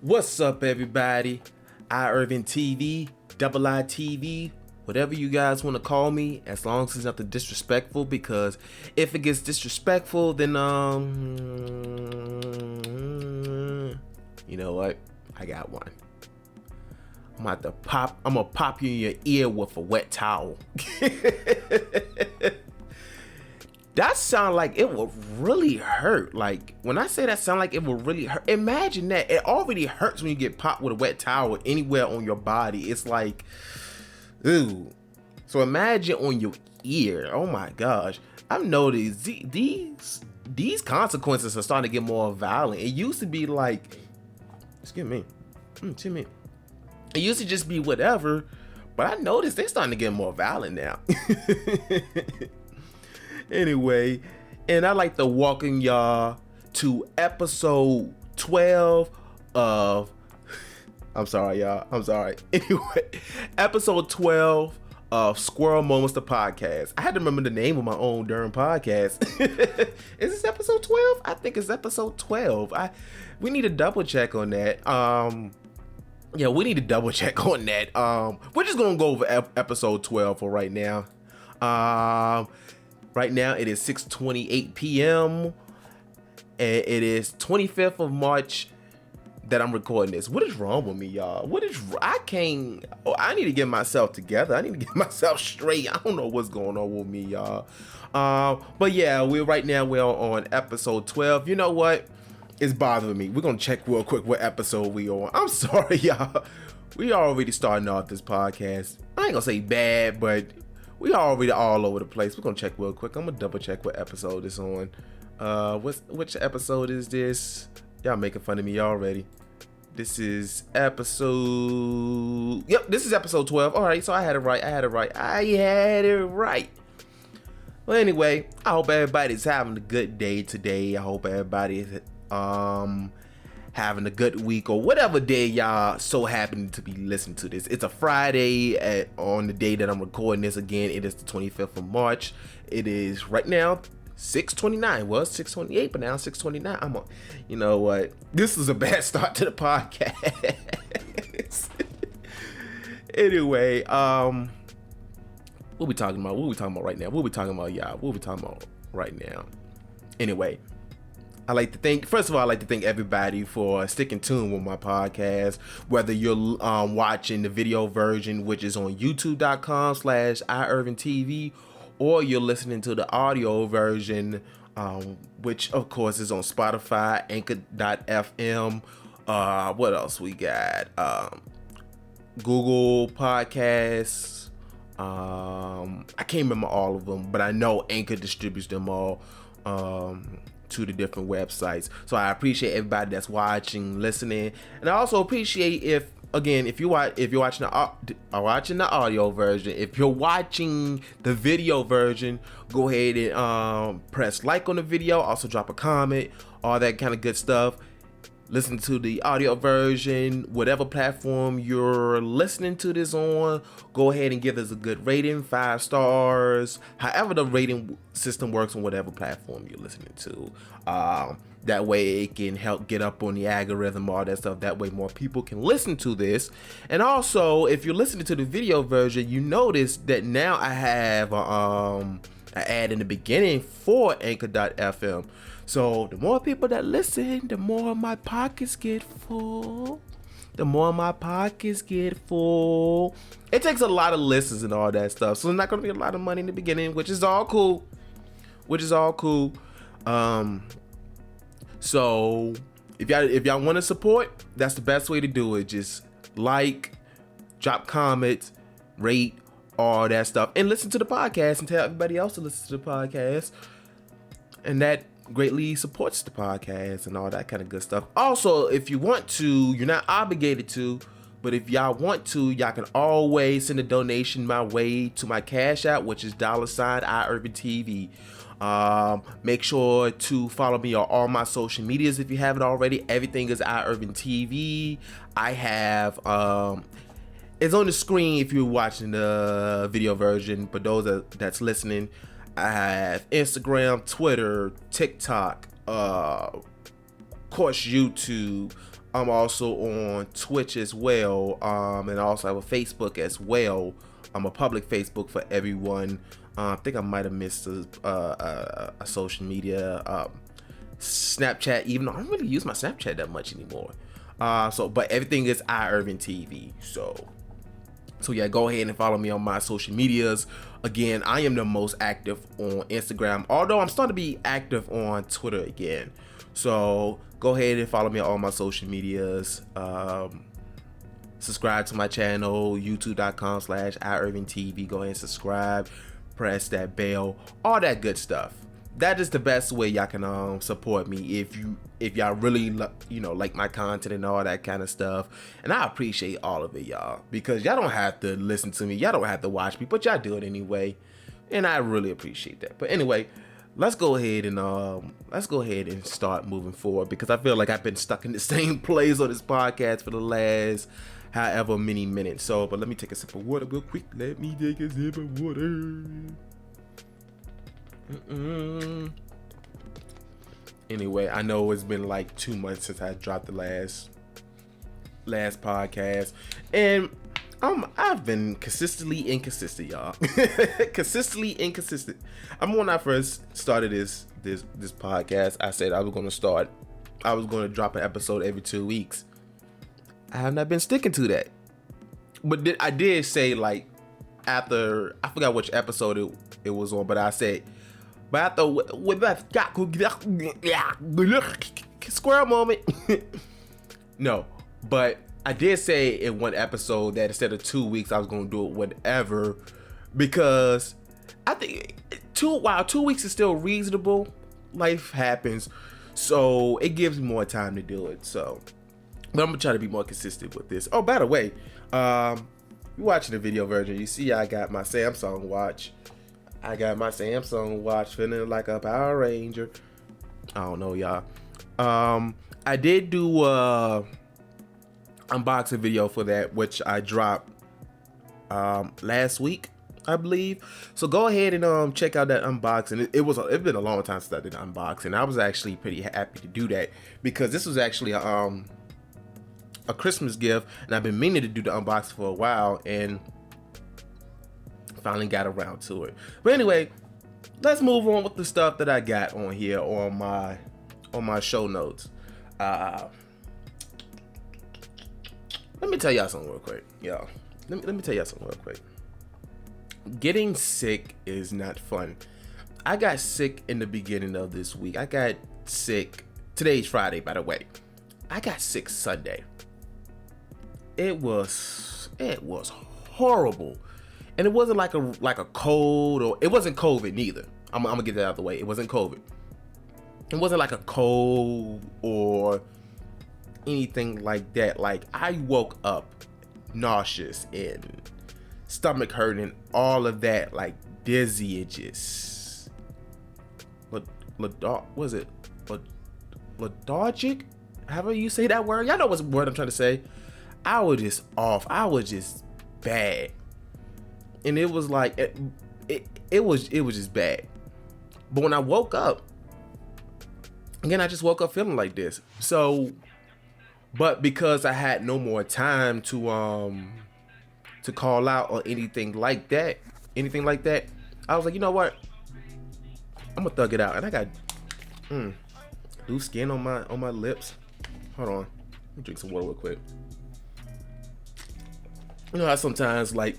What's up, everybody? Irving TV, Double I TV, whatever you guys want to call me, as long as it's nothing disrespectful, because if it gets disrespectful, then you know what? I got one. I'm gonna pop you in your ear with a wet towel. That sound like it will really hurt. Like, when I say that sound like it will really hurt, imagine that. It already hurts when you get popped with a wet towel anywhere on your body. It's like, ooh. So imagine on your ear. Oh my gosh. I've noticed these consequences are starting to get more violent. It used to be like, excuse me. It used to just be whatever, but I noticed they're starting to get more violent now. Anyway, and I'd like to welcome y'all to episode 12 of, I'm sorry, y'all. I'm sorry. Anyway, episode 12 of Squirrel Moments, the podcast. I had to remember the name of my own darn podcast. Is this episode 12? I think it's episode 12. We need to double check on that. Yeah, we need to double check on that. We're just gonna go over episode 12 for right now. Right now it is 6:28 p.m. and it is 25th of March that I'm recording this. What is wrong with me, y'all? I need to get myself together. I need to get myself straight. I don't know what's going on with me, y'all. But yeah, we're on episode 12. You know what? It's bothering me. We're gonna check real quick what episode we on. I'm sorry, y'all. We already starting off this podcast. I ain't gonna say bad, but we already all over the place. We're gonna check real quick. I'm gonna double check what episode it's on. Which episode is this? Y'all making fun of me already. This is episode. Yep, this is episode 12. All right, so I had it right. Well, anyway, I hope everybody's having a good day today. I hope everybody's having a good week or whatever day y'all so happen to be listening to this. It's a Friday on the day that I'm recording this. Again, it is the 25th of March. It is right now 6:29. Well, it's 6:28, but now 6:29. You know what? This is a bad start to the podcast. Anyway, what we talking about? What we talking about right now? What we talking about, y'all? What we talking about right now? Anyway, I'd like to thank everybody for sticking tuned with my podcast, whether you're watching the video version, which is on youtube.com/iIrvingTV, or you're listening to the audio version, which of course is on Spotify, Anchor.fm, what else we got? Google Podcasts. I can't remember all of them, but I know Anchor distributes them all to the different websites. So I appreciate everybody that's watching, listening, and I also appreciate if you're watching the audio version. If you're watching the video version, go ahead and press like on the video. Also drop a comment, all that kind of good stuff. Listen to the audio version, whatever platform you're listening to this on, go ahead and give us a good rating, 5 stars, however the rating system works on whatever platform you're listening to. That way it can help get up on the algorithm, all that stuff. That way more people can listen to this. And also, if you're listening to the video version, you notice that now I have an ad in the beginning for Anchor.fm. So the more people that listen, the more my pockets get full. It takes a lot of listens and all that stuff. So it's not going to be a lot of money in the beginning, which is all cool. So if y'all want to support, that's the best way to do it. Just like, drop comments, rate, all that stuff, and listen to the podcast and tell everybody else to listen to the podcast. And that greatly supports the podcast and all that kind of good stuff. Also, if you want to, you're not obligated to, but if y'all want to, y'all can always send a donation my way to my Cash App, which is $IRvingTV. Make sure to follow me on all my social medias if you haven't already. Everything is IRvingTV. I have it's on the screen if you're watching the video version, but those that's listening, I have Instagram, Twitter, TikTok, of course YouTube, I'm also on Twitch as well, and I also have a Facebook as well. I'm a public Facebook for everyone. I think I might have missed a social media, Snapchat, even though I don't really use my Snapchat that much anymore. But everything is Irving TV. So yeah, go ahead and follow me on my social medias. Again, I am the most active on Instagram, although I'm starting to be active on Twitter again. So go ahead and follow me on all my social medias. Subscribe to my channel, youtube.com/IRvingTV. Go ahead and subscribe, press that bell, all that good stuff. That is the best way y'all can support me if y'all really like my content and all that kind of stuff. And I appreciate all of it, y'all, because y'all don't have to listen to me, y'all don't have to watch me, but y'all do it anyway, and I really appreciate that. But anyway, let's go ahead and start moving forward, because I feel like I've been stuck in the same place on this podcast for the last however many minutes. But let me take a sip of water real quick. Let me take a sip of water. Anyway, I know it's been like 2 months since I dropped the last podcast, and I've been consistently inconsistent, y'all. Consistently inconsistent. When I first started this podcast, I said I was going to drop an episode every 2 weeks. I have not been sticking to that, but I did say, like, after, I forgot which episode it was on, but I said, but after with that squirrel moment. No, but I did say in one episode that instead of 2 weeks, I was going to do it whenever, because I think 2 weeks is still reasonable. Life happens, so it gives me more time to do it. But I'm gonna try to be more consistent with this. Oh, by the way, you're watching the video version. You see, I got my Samsung watch. Feeling like a Power Ranger. I don't know, y'all. I did do a unboxing video for that, which I dropped last week, I believe. So go ahead and check out that unboxing. It's been a long time since I did an unboxing. I was actually pretty happy to do that, because this was actually a Christmas gift, and I've been meaning to do the unboxing for a while, and finally got around to it. But anyway, let's move on with the stuff that I got on here on my show notes. Let me tell y'all something real quick, y'all. Let me tell y'all something real quick. Getting sick is not fun. I got sick in the beginning of this week. I got sick. Today's Friday, by the way. I got sick Sunday. It was horrible. And it wasn't like a cold, or it wasn't COVID neither. I'm gonna get that out of the way. It wasn't COVID. It wasn't like a cold or anything like that. Like, I woke up nauseous and stomach hurting, all of that, like dizzy and just lethargic? However you say that word. Y'all know what word I'm trying to say. I was just off. I was just bad. And it was like it was just bad. But when I woke up, again, I just woke up feeling like this. So, but because I had no more time to call out or anything like that, I was like, you know what? I'm gonna thug it out. And I got loose skin on my lips. Hold on. Let me drink some water real quick. You know how sometimes, like,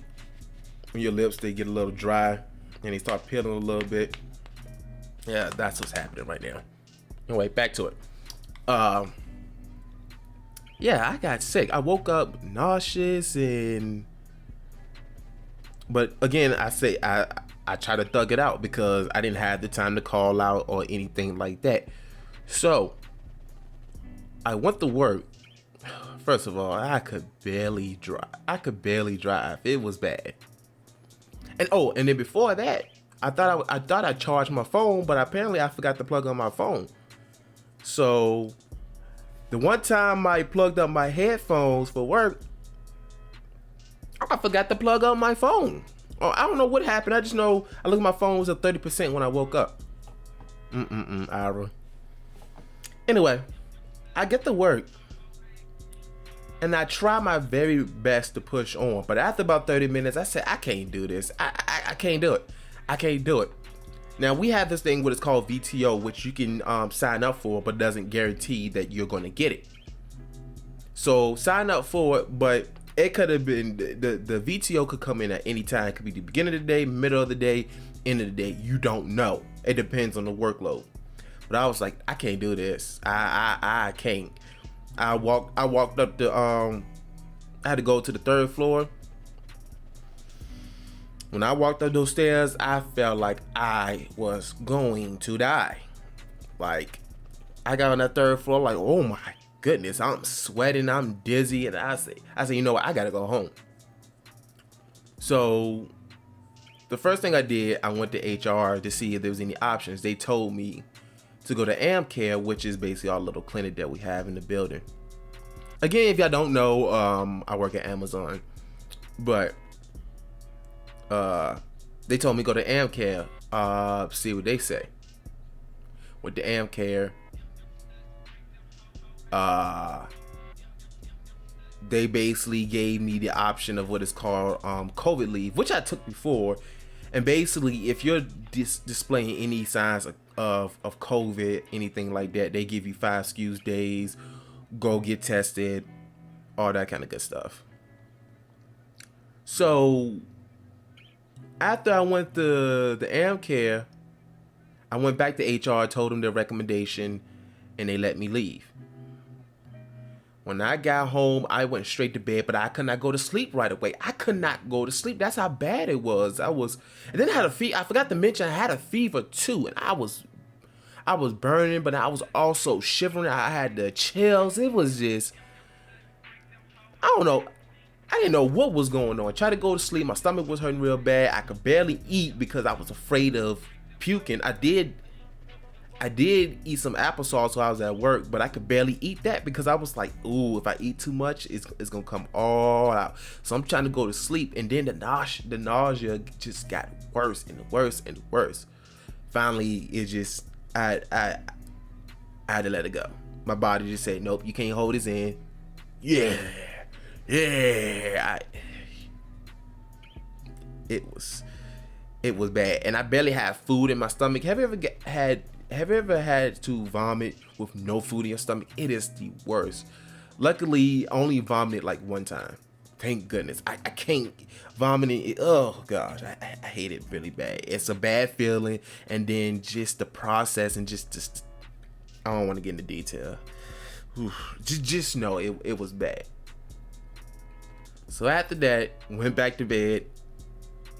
when your lips, they get a little dry and they start peeling a little bit? Yeah, that's what's happening right now. Anyway, back to it. Yeah, I got sick. I woke up nauseous, but again, I say I try to thug it out because I didn't have the time to call out or anything like that. So I went to work. First of all, I could barely drive. It was bad. And then before that, I thought I charged my phone, but apparently I forgot to plug on my phone. So the one time I plugged up my headphones for work, I forgot to plug up my phone. Oh, I don't know what happened. I just know I looked at my phone, it was at 30% when I woke up. Ira. Anyway, I get to work And I try my very best to push on. But after about 30 minutes, I said, I can't do this. I can't do it. I can't do it. Now, we have this thing what is called VTO, which you can sign up for, but doesn't guarantee that you're going to get it. So sign up for it, but it could have been, the VTO could come in at any time. It could be the beginning of the day, middle of the day, end of the day. You don't know. It depends on the workload. But I was like, I can't do this. I can't. I walked up the I had to go to the 3rd floor. When I walked up those stairs, I felt like I was going to die. Like, I got on that 3rd floor, like, oh my goodness, I'm sweating, I'm dizzy, and I say, you know what, I gotta go home. So the first thing I did, I went to HR to see if there was any options. They told me to go to AmCare, which is basically our little clinic that we have in the building. Again, if y'all don't know, I work at Amazon, but they told me go to AmCare, see what they say. With the AmCare, they basically gave me the option of what is called COVID leave, which I took before. And basically, if you're displaying any signs of COVID, anything like that, they give you 5 excuse days, go get tested, all that kind of good stuff. So after I went to the AmCare, I went back to HR, told them their recommendation, and they let me leave. When I got home, I went straight to bed, but I could not go to sleep right away. I could not go to sleep. That's how bad it was. And then I had a fever. I forgot to mention I had a fever too, and I was burning, but I was also shivering. I had the chills. It was just, I don't know. I didn't know what was going on. I tried to go to sleep. My stomach was hurting real bad. I could barely eat because I was afraid of puking. I did eat some applesauce while I was at work, but I could barely eat that because I was like, ooh, if I eat too much, it's gonna come all out. So I'm trying to go to sleep, and then the nausea just got worse and worse and worse. Finally, it just, I had to let it go. My body just said, nope, you can't hold this in. Yeah. It was bad, and I barely had food in my stomach. Have you ever had to vomit with no food in your stomach? It is the worst. Luckily, I only vomited like one time. Thank goodness. I can't vomiting. Oh gosh, I hate it really bad. It's a bad feeling, and then just the process and just I don't want to get into detail. Just know it was bad. So after that, went back to bed.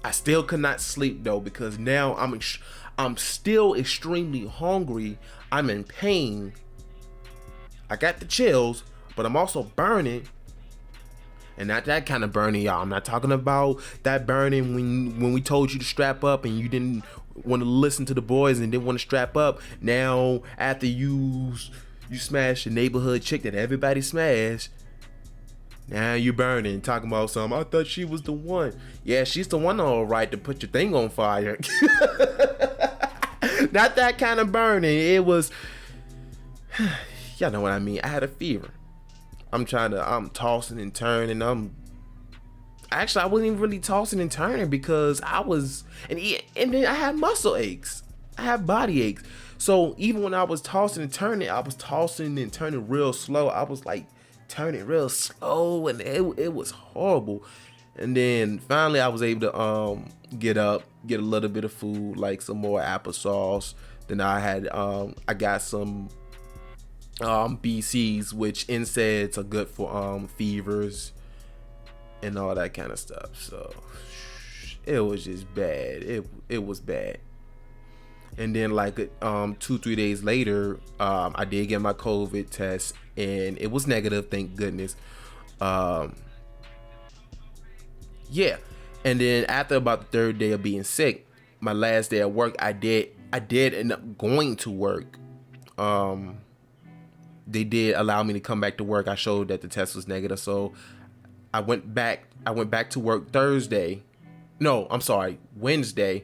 I still could not sleep though, because now I'm still extremely hungry. I'm in pain. I got the chills, but I'm also burning. And not that kind of burning, y'all. I'm not talking about that burning when we told you to strap up and you didn't want to listen to the boys and didn't want to strap up. Now, after you smash the neighborhood chick that everybody smashed, now you burning, talking about something. I thought she was the one. Yeah, she's the one, all right, to put your thing on fire. Not that kind of burning. It was, y'all know what I mean. I had a fever. I'm tossing and turning. I wasn't even really tossing and turning because and then I had muscle aches. I had body aches. So even when I was tossing and turning, I was tossing and turning real slow. I was like turning real slow, and it was horrible. And then finally I was able to get up, get a little bit of food, like some more applesauce. Then I got some BCs, which NSAIDs are good for fevers and all that kind of stuff. So it was just bad. It was bad. And then like 2-3 days later, I did get my COVID test, and it was negative, thank goodness. Yeah. And then after about the 3rd day of being sick, my last day at work, I did end up going to work. They did allow me to come back to work. I showed that the test was negative, so I went back to work Thursday. No, I'm sorry, Wednesday.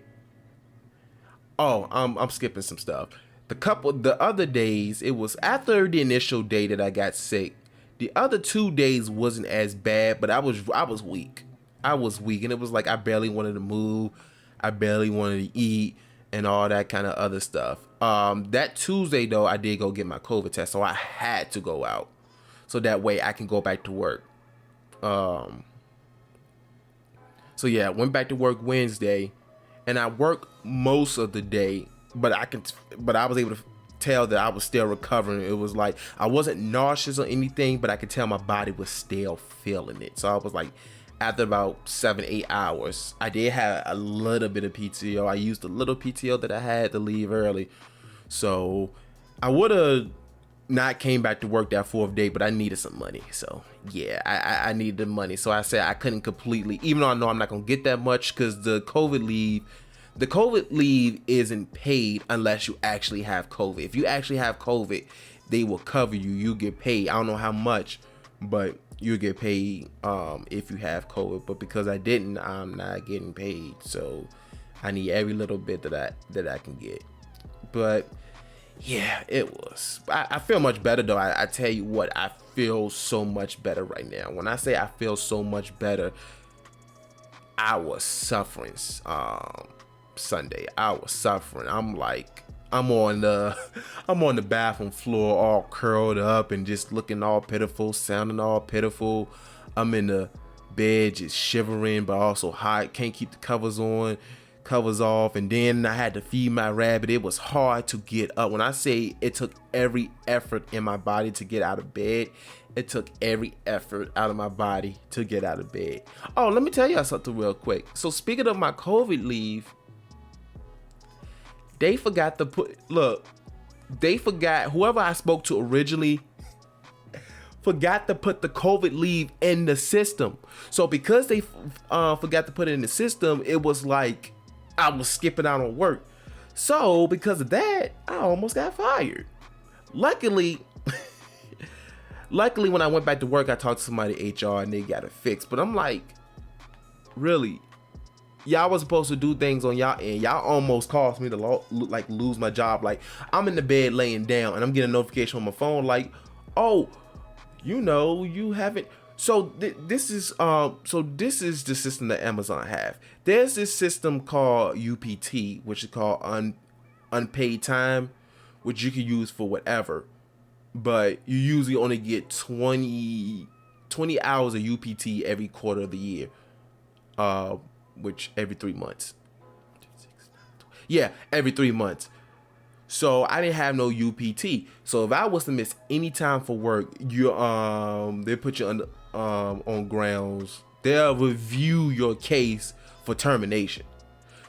Oh, I'm skipping some stuff. The other days, it was after the initial day that I got sick. The other 2 days wasn't as bad, but I was weak. I was weak, and it was like I barely wanted to move. I barely wanted to eat and all that kind of other stuff. That Tuesday though, I did go get my COVID test, so I had to go out, so that way I can go back to work. So yeah, I went back to work Wednesday, and I worked most of the day, but I was able to tell that I was still recovering. It was like I wasn't nauseous or anything, but I could tell my body was still feeling it. So I was like, after about 7-8 hours, I did have a little bit of PTO. I used a little PTO that I had to leave early, so I would have not came back to work that 4th day, but I needed some money. So yeah, I needed the money. So I said I couldn't completely, even though I know I'm not gonna get that much, because the COVID leave isn't paid unless you actually have COVID. If you actually have COVID, they will cover you. You get paid. I don't know how much, but you get paid if you have COVID. But because I didn't, I'm not getting paid. So I need every little bit that I can get. But yeah, it was. I feel much better though. I tell you what, I feel so much better right now. When I say I feel so much better, I was suffering. Sunday, I was suffering. I'm on the bathroom floor, all curled up and just looking all pitiful, sounding all pitiful. I'm in the bed just shivering, but also hot. Can't keep the covers off, and then I had to feed my rabbit. It was hard to get up. When I say it took every effort in my body to get out of bed, it took every effort out of my body to get out of bed. Oh, let me tell y'all something real quick. So speaking of my COVID leave, they forgot whoever I spoke to originally forgot to put the COVID leave in the system. So because they forgot to put it in the system, it was like I was skipping out on work. So because of that, I almost got fired. Luckily, when I went back to work, I talked to somebody at HR and they got it fixed. But I'm like, really? Y'all was supposed to do things on y'all end. Y'all almost caused me to lose my job. Like, I'm in the bed laying down and I'm getting a notification on my phone like, oh, you haven't. So this is the system that Amazon have. There's this system called UPT, which is called unpaid time, which you can use for whatever, but you usually only get 20 hours of UPT every quarter of the year, which every 3 months. Yeah, every 3 months. So I didn't have no UPT. So if I was to miss any time for work, they put you on grounds. They'll review your case for termination.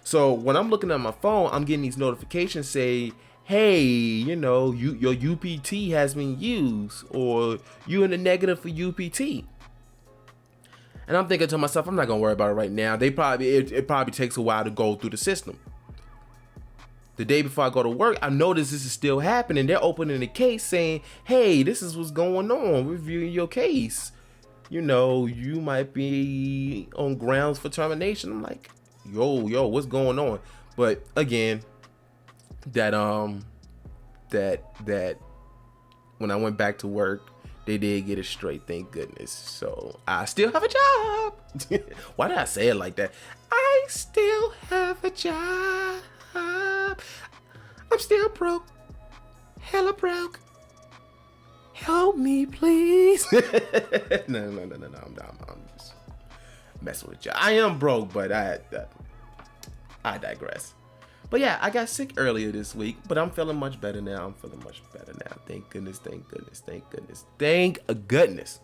So when I'm looking at my phone, I'm getting these notifications say, hey, your UPT has been used, or you in the negative for UPT. And I'm thinking to myself, I'm not gonna worry about it right now. It probably takes a while to go through the system. The day before I go to work, I notice this is still happening. They're opening the case saying, hey, this is what's going on, reviewing your case. You might be on grounds for termination. I'm like, yo, what's going on? But again, that when I went back to work, they did get it straight, thank goodness. So I still have a job. Why did I say it like that? I still have a job. I'm still broke. Hella broke. Help me, please. No. I'm just messing with you. I am broke, but I digress. But yeah, I got sick earlier this week, but I'm feeling much better now. Thank goodness. Thank goodness.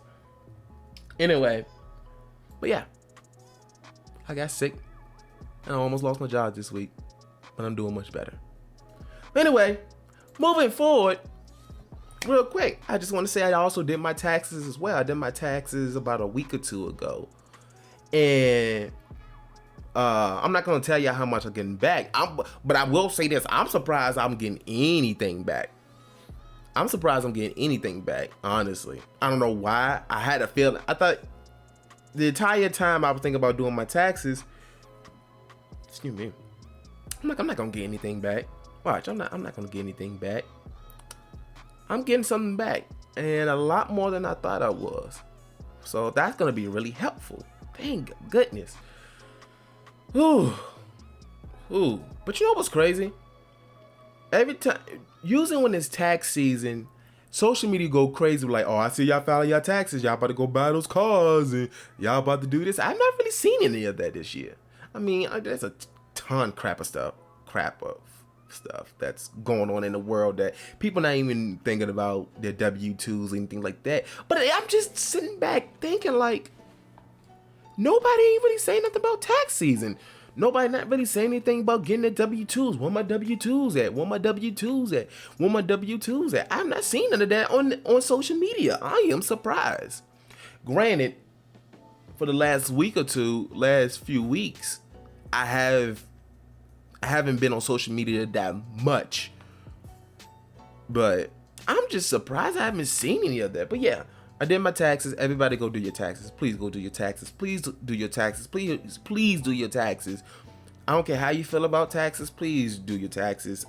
Anyway, but yeah, I got sick and I almost lost my job this week, but I'm doing much better. Anyway, moving forward, real quick, I just want to say I also did my taxes as well. I did my taxes about a week or two ago, and I'm not gonna tell y'all how much I'm getting back. But I will say this: I'm surprised I'm getting anything back. Honestly, I don't know why. I had a feeling. I thought the entire time I was thinking about doing my taxes. Excuse me. I'm not gonna get anything back. Watch, I'm not gonna get anything back. I'm getting something back. and a lot more than I thought I was. So that's gonna be really helpful. Thank goodness. Ooh. But you know what's crazy? Every time, usually when it's tax season, social media go crazy. Like, oh, I see y'all filing your taxes. Y'all about to go buy those cars, and y'all about to do this. I've not really seen any of that this year. I mean, there's a ton crap of stuff that's going on in the world that people not even thinking about their W-2s or anything like that. But I'm just sitting back thinking, like, nobody ain't really saying nothing about tax season. Nobody not really saying anything about getting their W-2s. Where my W-2s at? Where my W-2s at? Where my W-2s at? I'm not seeing none of that on social media. I am surprised. Granted, for the last few weeks, I haven't been on social media that much. But I'm just surprised I haven't seen any of that. But yeah, I did my taxes. Everybody go do your taxes. Please go do your taxes. Please do your taxes. Please do your taxes. I don't care how you feel about taxes. Please do your taxes.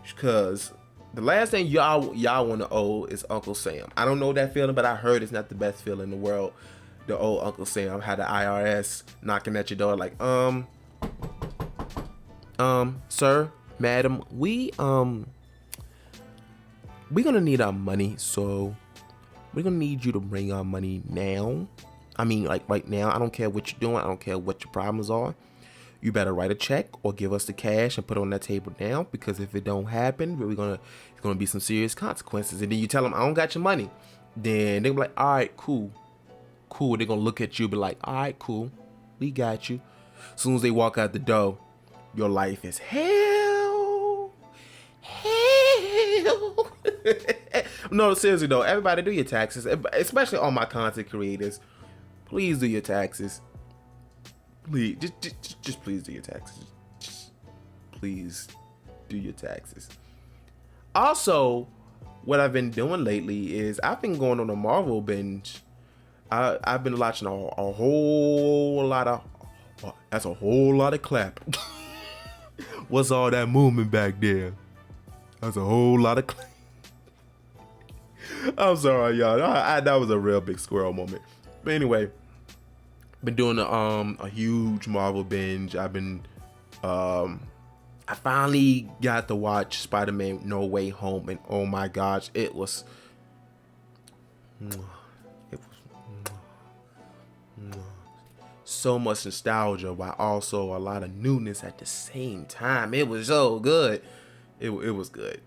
Because the last thing y'all want to owe is Uncle Sam. I don't know that feeling, but I heard it's not the best feeling in the world. The old Uncle Sam had the IRS knocking at your door like, sir, madam, we gonna need our money, so we're gonna need you to bring our money now. I mean, like right now. I don't care what you're doing. I don't care what your problems are. You better write a check or give us the cash and put it on that table now, because if it don't happen, it's gonna be some serious consequences. And then you tell them I don't got your money. Then they'll be like, all right, cool. They're gonna look at you, be like, all right, cool, we got you. As soon as they walk out the door, your life is hell. No, seriously though, everybody do your taxes, especially all my content creators. Please do your taxes. Please, just please do your taxes. Just please do your taxes. Also, what I've been doing lately is I've been going on a Marvel binge. I've been watching a whole lot of. That's a whole lot of clap. What's all that movement back there? That's a whole lot of clap. I'm sorry, y'all. That was a real big squirrel moment. But anyway, been doing a huge Marvel binge. I finally got to watch Spider-Man No Way Home, and oh my gosh, it was so much nostalgia while also a lot of newness at the same time. It was so good. It was good.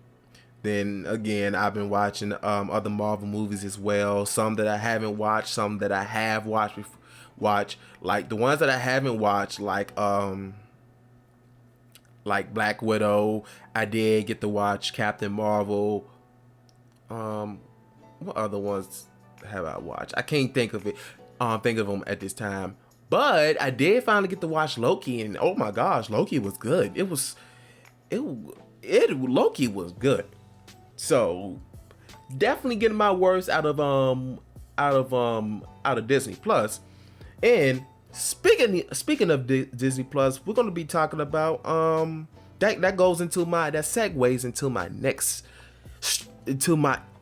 Then again, I've been watching other Marvel movies as well. Some that I haven't watched, some that I have watched. Like the ones that I haven't watched, like Black Widow. I did get to watch Captain Marvel. What other ones have I watched? I can't think of it. Think of them at this time. But I did finally get to watch Loki, and oh my gosh, Loki was good. Loki was good. So definitely getting my worst out of Disney Plus. And speaking of Disney Plus, we're gonna be talking about that segues into my next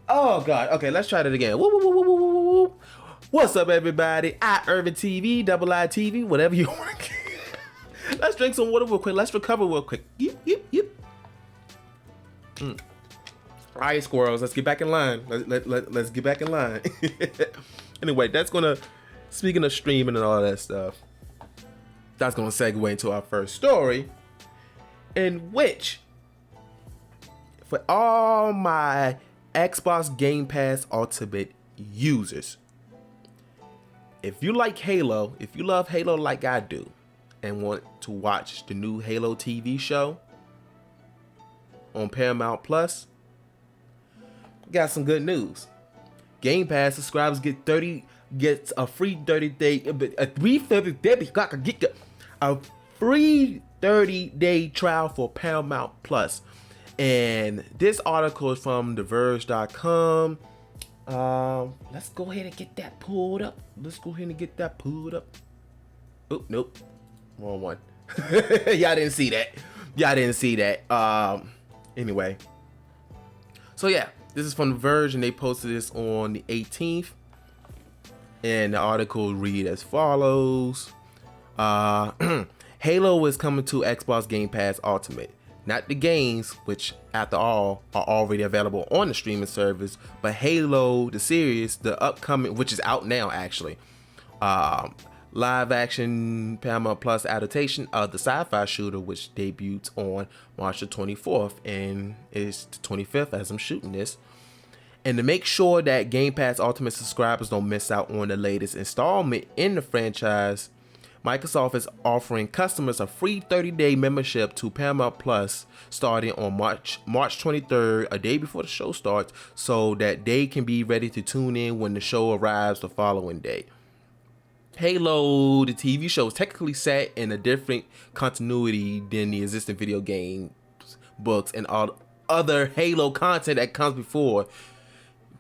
oh god. Okay, let's try that again. Woo, woo, woo, woo, woo, woo, woo. What's up, everybody? Irving TV, double I TV, whatever you want. Let's drink some water real quick. Let's recover real quick. Yep. All right, squirrels, let's get back in line. Let's get back in line. Anyway, speaking of streaming and all that stuff, that's gonna segue into our first story, in which, for all my Xbox Game Pass Ultimate users, if you like Halo, if you love Halo like I do, and want to watch the new Halo TV show on Paramount Plus, got some good news. Game Pass subscribers gets a free 30-day trial for Paramount Plus. And this article is from TheVerge.com. Let's go ahead and get that pulled up. Oh, nope. Wrong one. Y'all didn't see that. Anyway. So yeah, This is from The Verge, and they posted this on the 18th. And the article read as follows. Halo is coming to Xbox Game Pass Ultimate. Not the games, which after all are already available on the streaming service, but Halo, the series, the upcoming, which is out now actually. Live action Paramount Plus adaptation of the sci-fi shooter, which debuts on March the 24th and is the 25th as I'm shooting this. And to make sure that Game Pass Ultimate subscribers don't miss out on the latest installment in the franchise, Microsoft is offering customers a free 30-day membership to Paramount Plus starting on March 23rd, a day before the show starts, so that they can be ready to tune in when the show arrives the following day. Halo, the TV show, is technically set in a different continuity than the existing video game, books, and all other Halo content that comes before.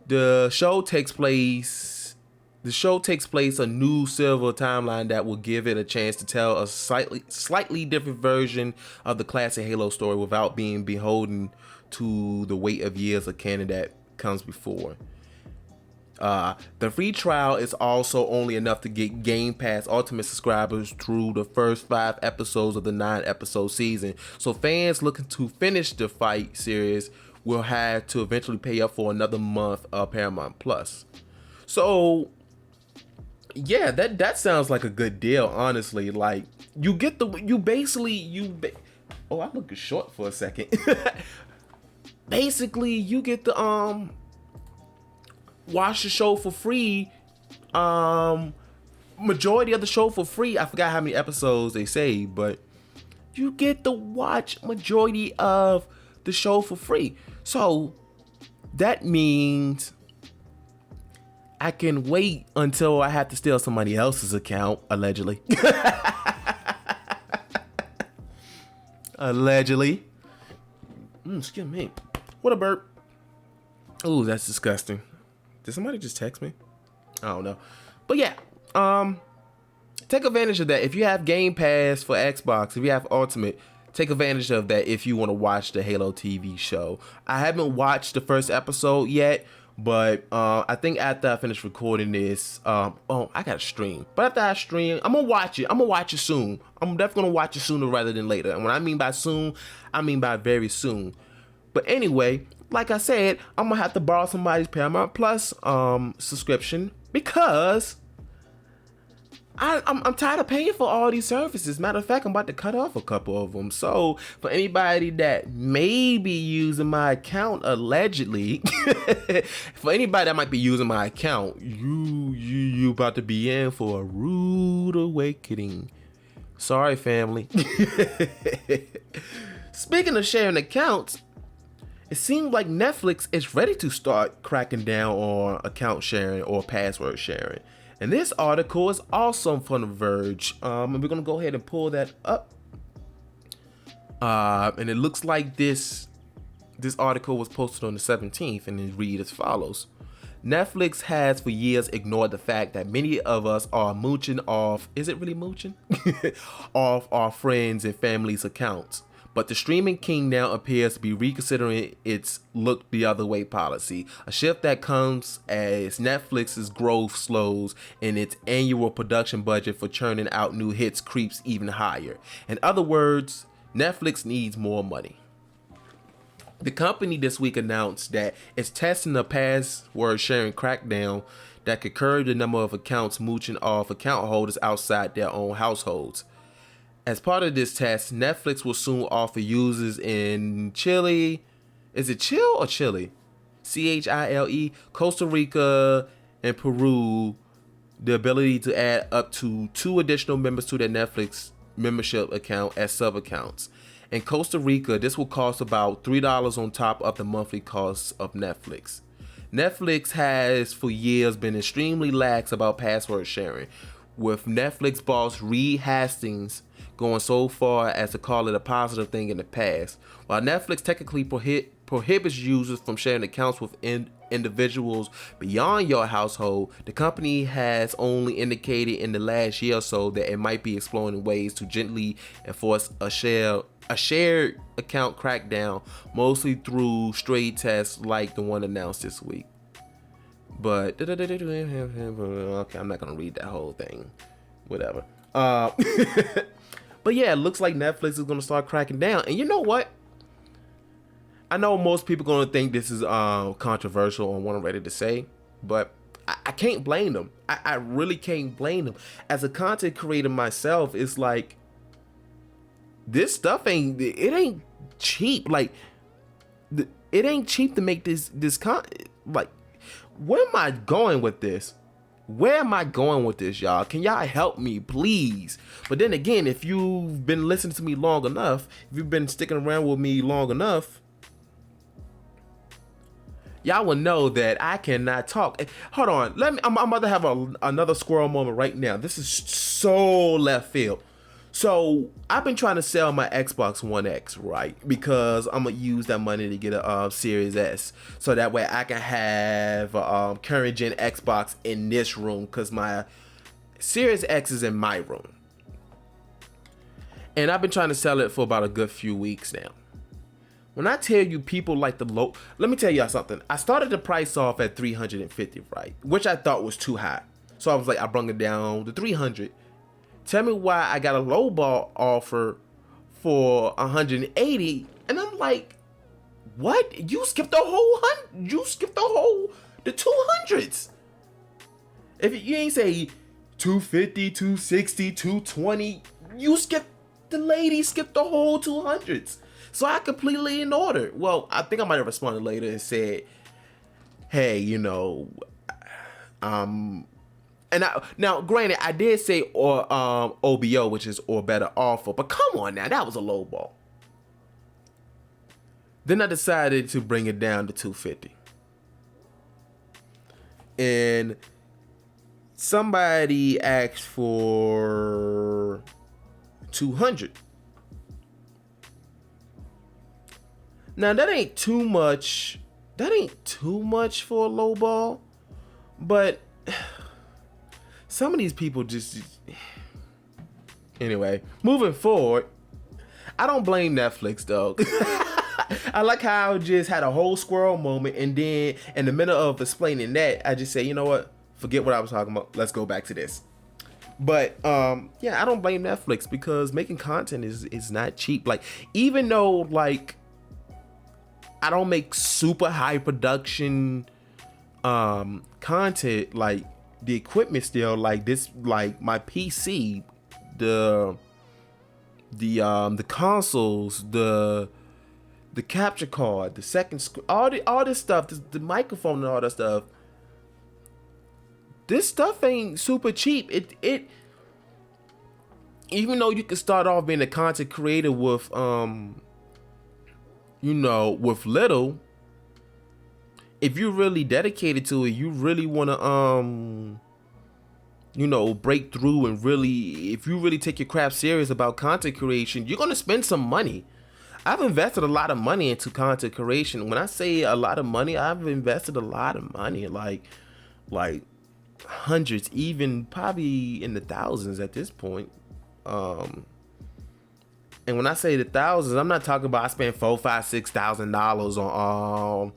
The show takes place a new silver timeline that will give it a chance to tell a slightly different version of the classic Halo story without being beholden to the weight of years of canon that comes before. The free trial is also only enough to get Game Pass Ultimate subscribers through the first 5 episodes of the 9-episode season. So fans looking to finish the fight series will have to eventually pay up for another month of Paramount Plus. So yeah, that sounds like a good deal, honestly. Like, you get the, oh, I'm looking short for a second. Basically, you get the, watch the show for free, majority of the show for free. I forgot how many episodes they say, but you get to watch majority of the show for free. So, that means I can wait until I have to steal somebody else's account, allegedly. Allegedly. Excuse me. What a burp. Ooh, that's disgusting. Did somebody just text me? I don't know. But yeah, take advantage of that. If you have Game Pass for Xbox, if you have Ultimate, take advantage of that if you want to watch the Halo TV show. I haven't watched the first episode yet, but I think after I finish recording this, I got to stream. But after I stream, I'm gonna watch it. I'm gonna watch it soon. I'm definitely gonna watch it sooner rather than later. And when I mean by soon, I mean by very soon. But anyway, like I said, I'm gonna have to borrow somebody's Paramount Plus subscription because I'm tired of paying for all these services. Matter of fact, I'm about to cut off a couple of them. So for anybody that may be using my account allegedly, for anybody that might be using my account, you about to be in for a rude awakening. Sorry, family. Speaking of sharing accounts, it seems like Netflix is ready to start cracking down on account sharing or password sharing. And this article is also from The Verge. And we're going to go ahead and pull that up. And it looks like this article was posted on the 17th, and it reads as follows. Netflix has for years ignored the fact that many of us are mooching off, is it really mooching? Off our friends and family's accounts. But the streaming king now appears to be reconsidering its look the other way policy, a shift that comes as Netflix's growth slows and its annual production budget for churning out new hits creeps even higher. In other words, Netflix needs more money. The company this week announced that it's testing a password sharing crackdown that could curb the number of accounts mooching off account holders outside their own households. As part of this test, Netflix will soon offer users in Chile, is it Chile or Chile? Chile, Costa Rica, and Peru, the ability to add up to 2 additional members to their Netflix membership account as sub-accounts. In Costa Rica, this will cost about $3 on top of the monthly costs of Netflix. Netflix has for years been extremely lax about password sharing, with Netflix boss Reed Hastings going so far as to call it a positive thing in the past. While Netflix technically prohibits users from sharing accounts with individuals beyond your household. The company has only indicated in the last year or so that it might be exploring ways to gently enforce a shared account crackdown, mostly through stray tests like the one announced this week. But okay, I'm not gonna read that whole thing. Whatever. But yeah, it looks like Netflix is gonna start cracking down. And you know what? I know most people gonna think this is controversial on what I'm ready to say, but I can't blame them. I really can't blame them. As a content creator myself, it's like this stuff ain't cheap. Like it ain't cheap to make this content. Like, where am I going with this? Where am I going with this, y'all? Can y'all help me, please? But then again, if you've been listening to me long enough, if you've been sticking around with me long enough, y'all will know that I cannot talk. Hold on, I'm about to have another squirrel moment right now. This is so left field. So I've been trying to sell my Xbox One X, right? Because I'm gonna use that money to get a Series S, so that way I can have current gen Xbox in this room, because my Series X is in my room. And I've been trying to sell it for about a good few weeks now. When I tell you people like the low, let me tell y'all something. I started the price off at $350, right? Which I thought was too high. So I was like, I brung it down to $300. Tell me why I got a lowball offer for $180, and I'm like, what? You skipped the whole the 200s. If you ain't say 250, 260, 220, the lady skipped the whole 200s. So I completely ignored her. Well, I think I might have responded later and said, hey, and now, granted, I did say OBO, which is or better offer, but come on now, that was a low ball. Then I decided to bring it down to $250, and somebody asked for $200. Now that ain't too much. That ain't too much for a low ball, but some of these people just... Anyway, moving forward, I don't blame Netflix though. I like how I just had a whole squirrel moment, and then in the middle of explaining that, I just say, you know what? Forget what I was talking about. Let's go back to this. But yeah, I don't blame Netflix, because making content is not cheap. Like, even though like I don't make super high production content, like the equipment still, like this, like my PC, the consoles, the capture card, the second screen, all this stuff, the microphone and all that stuff. This stuff ain't super cheap. It even though you can start off being a content creator with with little, if you're really dedicated to it, you really want to break through, and really, if you really take your craft serious about content creation, you're gonna spend some money. I've invested a lot of money into content creation. When I say a lot of money, I've invested a lot of money, like hundreds, even probably in the thousands at this point. And when I say the thousands, I'm not talking about I spent $4,000, $5,000, $6,000 on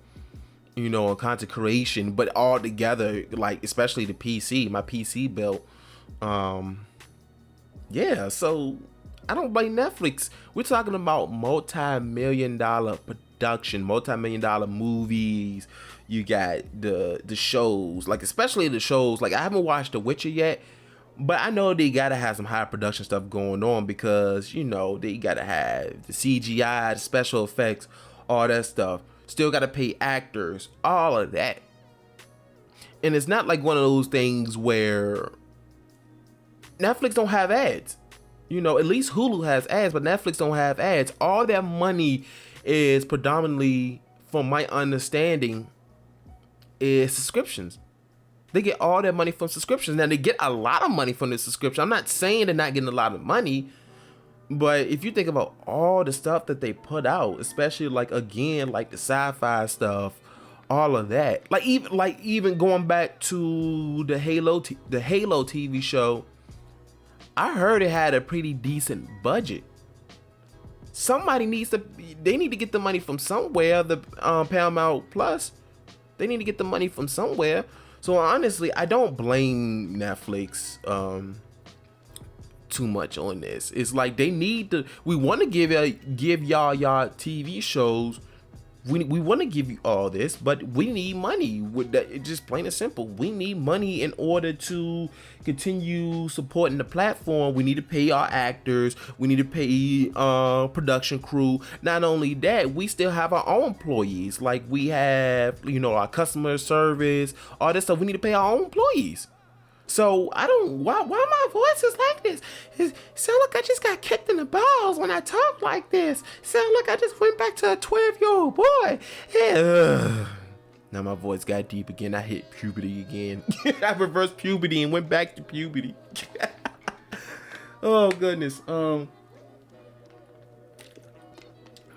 on content creation, but all together, like especially the PC, my PC built. Yeah, so I don't blame Netflix. We're talking about multi-million-dollar production, multi-million-dollar movies. You got the shows, like especially the shows. Like I haven't watched The Witcher yet, but I know they gotta have some high production stuff going on, because they gotta have the CGI, the special effects, all that stuff. Still gotta pay actors, all of that. And it's not like one of those things where Netflix don't have ads. At least Hulu has ads, but Netflix don't have ads. All their money is predominantly, from my understanding, is subscriptions. They get all their money from subscriptions. Now, they get a lot of money from the subscription. I'm not saying they're not getting a lot of money, but if you think about all the stuff that they put out, especially like the sci-fi stuff, all of that. Even going back to the Halo TV show, I heard it had a pretty decent budget. They need to get the money from somewhere. The Paramount Plus, they need to get the money from somewhere. So honestly, I don't blame Netflix too much on this. It's like they need to. We want to give y'all TV shows. We want to give you all this, but we need money. With that, it's just plain and simple. We need money in order to continue supporting the platform. We need to pay our actors. We need to pay production crew. Not only that, we still have our own employees. Like we have, our customer service, all this stuff. We need to pay our own employees. So why my voice is like this? It sound like I just got kicked in the balls when I talk like this. It sound like I just went back to a 12-year-old boy. Yeah. Now my voice got deep again. I hit puberty again. I reversed puberty and went back to puberty. Oh goodness.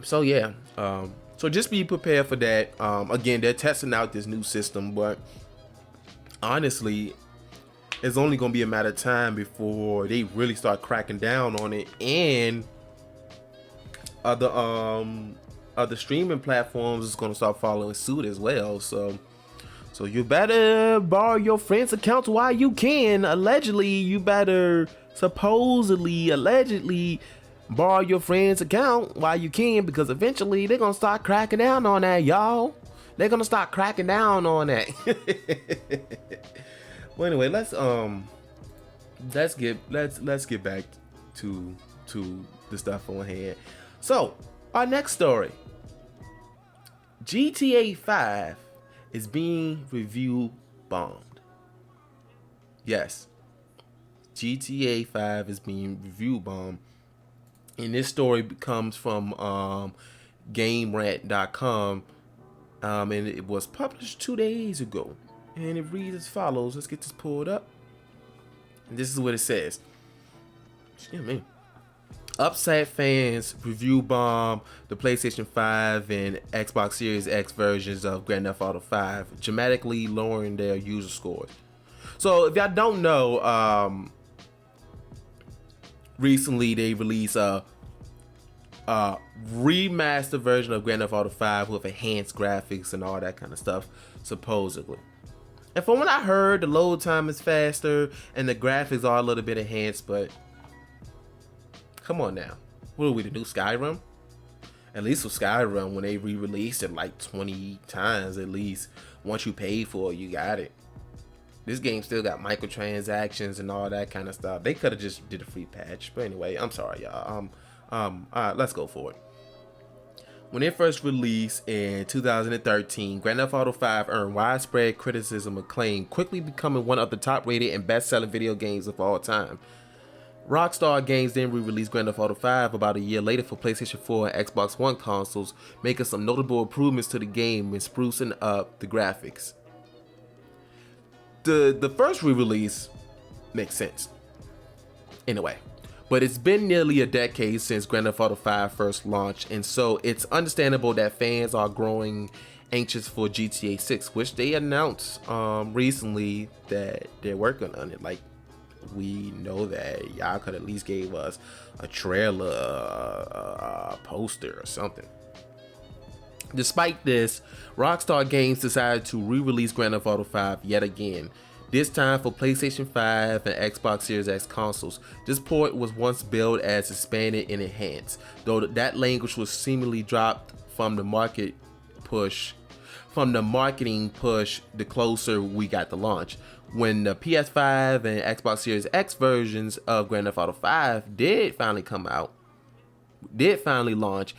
So yeah. So just be prepared for that. Again, they're testing out this new system, but honestly, it's only going to be a matter of time before they really start cracking down on it, and other streaming platforms is going to start following suit as well. So you better borrow your friends' accounts while you can. Allegedly borrow your friend's account while you can, because eventually they're going to start cracking down on that, y'all. They're going to start cracking down on that. Well, anyway, let's get back to the stuff on hand. So, our next story. GTA 5 is being review bombed. Yes. GTA 5 is being review bombed. And this story comes from Gamertag.com. And it was published 2 days ago. And it reads as follows. Let's get this pulled up. And this is what it says. Excuse me. Upset fans review bomb the PlayStation 5 and Xbox Series X versions of Grand Theft Auto 5, dramatically lowering their user scores. So if y'all don't know, recently they released a remastered version of Grand Theft Auto 5 with enhanced graphics and all that kind of stuff, supposedly. And from what I heard, the load time is faster and the graphics are a little bit enhanced, but come on now. What are we, the new Skyrim? At least with Skyrim, when they re-released it like 20 times at least, once you pay for it, you got it. This game still got microtransactions and all that kind of stuff. They could have just did a free patch. But anyway, I'm sorry, y'all. Let's go for it. When it first released in 2013, Grand Theft Auto 5 earned widespread criticism acclaim, quickly becoming one of the top-rated and best-selling video games of all time. Rockstar Games then re-released Grand Theft Auto 5 about a year later for PlayStation 4 and Xbox One consoles, making some notable improvements to the game and sprucing up the graphics. The first re-release makes sense, in a way. But it's been nearly a decade since Grand Theft Auto 5 first launched, and so it's understandable that fans are growing anxious for GTA 6, which they announced recently that they're working on it. Like, we know that y'all could at least gave us a trailer, a poster or something. Despite this, Rockstar Games decided to re-release Grand Theft Auto 5 yet again, this time for PlayStation 5 and Xbox Series X consoles. This port was once billed as expanded and enhanced, though that language was seemingly dropped from the marketing push the closer we got to launch. When the PS5 and Xbox Series X versions of Grand Theft Auto 5 did finally launch,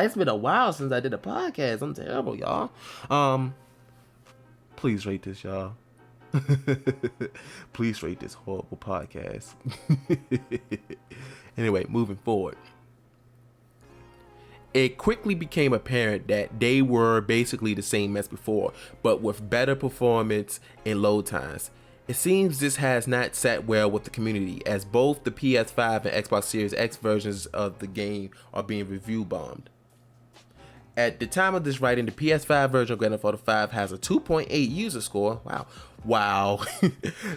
it's been a while since I did a podcast. I'm terrible, y'all. Please rate this, y'all. Please rate this horrible podcast. Anyway, moving forward. It quickly became apparent that they were basically the same as before, but with better performance and load times. It seems this has not sat well with the community, as both the PS5 and Xbox Series X versions of the game are being review bombed. At the time of this writing, the PS5 version of Grand Theft Auto 5 has a 2.8 user score. Wow.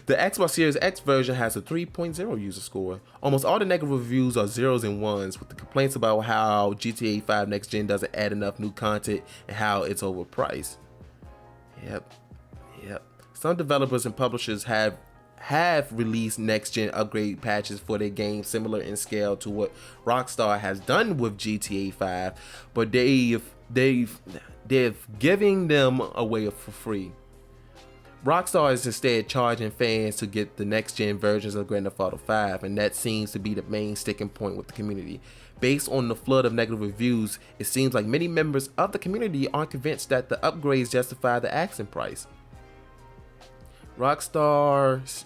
The Xbox Series X version has a 3.0 user score. Almost all the negative reviews are zeros and ones, with the complaints about how GTA 5 Next Gen doesn't add enough new content and how it's overpriced. Yep. Some developers and publishers have released next-gen upgrade patches for their games similar in scale to what Rockstar has done with GTA 5, but they're giving them away for free. Rockstar is instead charging fans to get the next-gen versions of Grand Theft Auto 5, and that seems to be the main sticking point with the community. Based on the flood of negative reviews, it seems like many members of the community aren't convinced that the upgrades justify the asking price. Rockstar's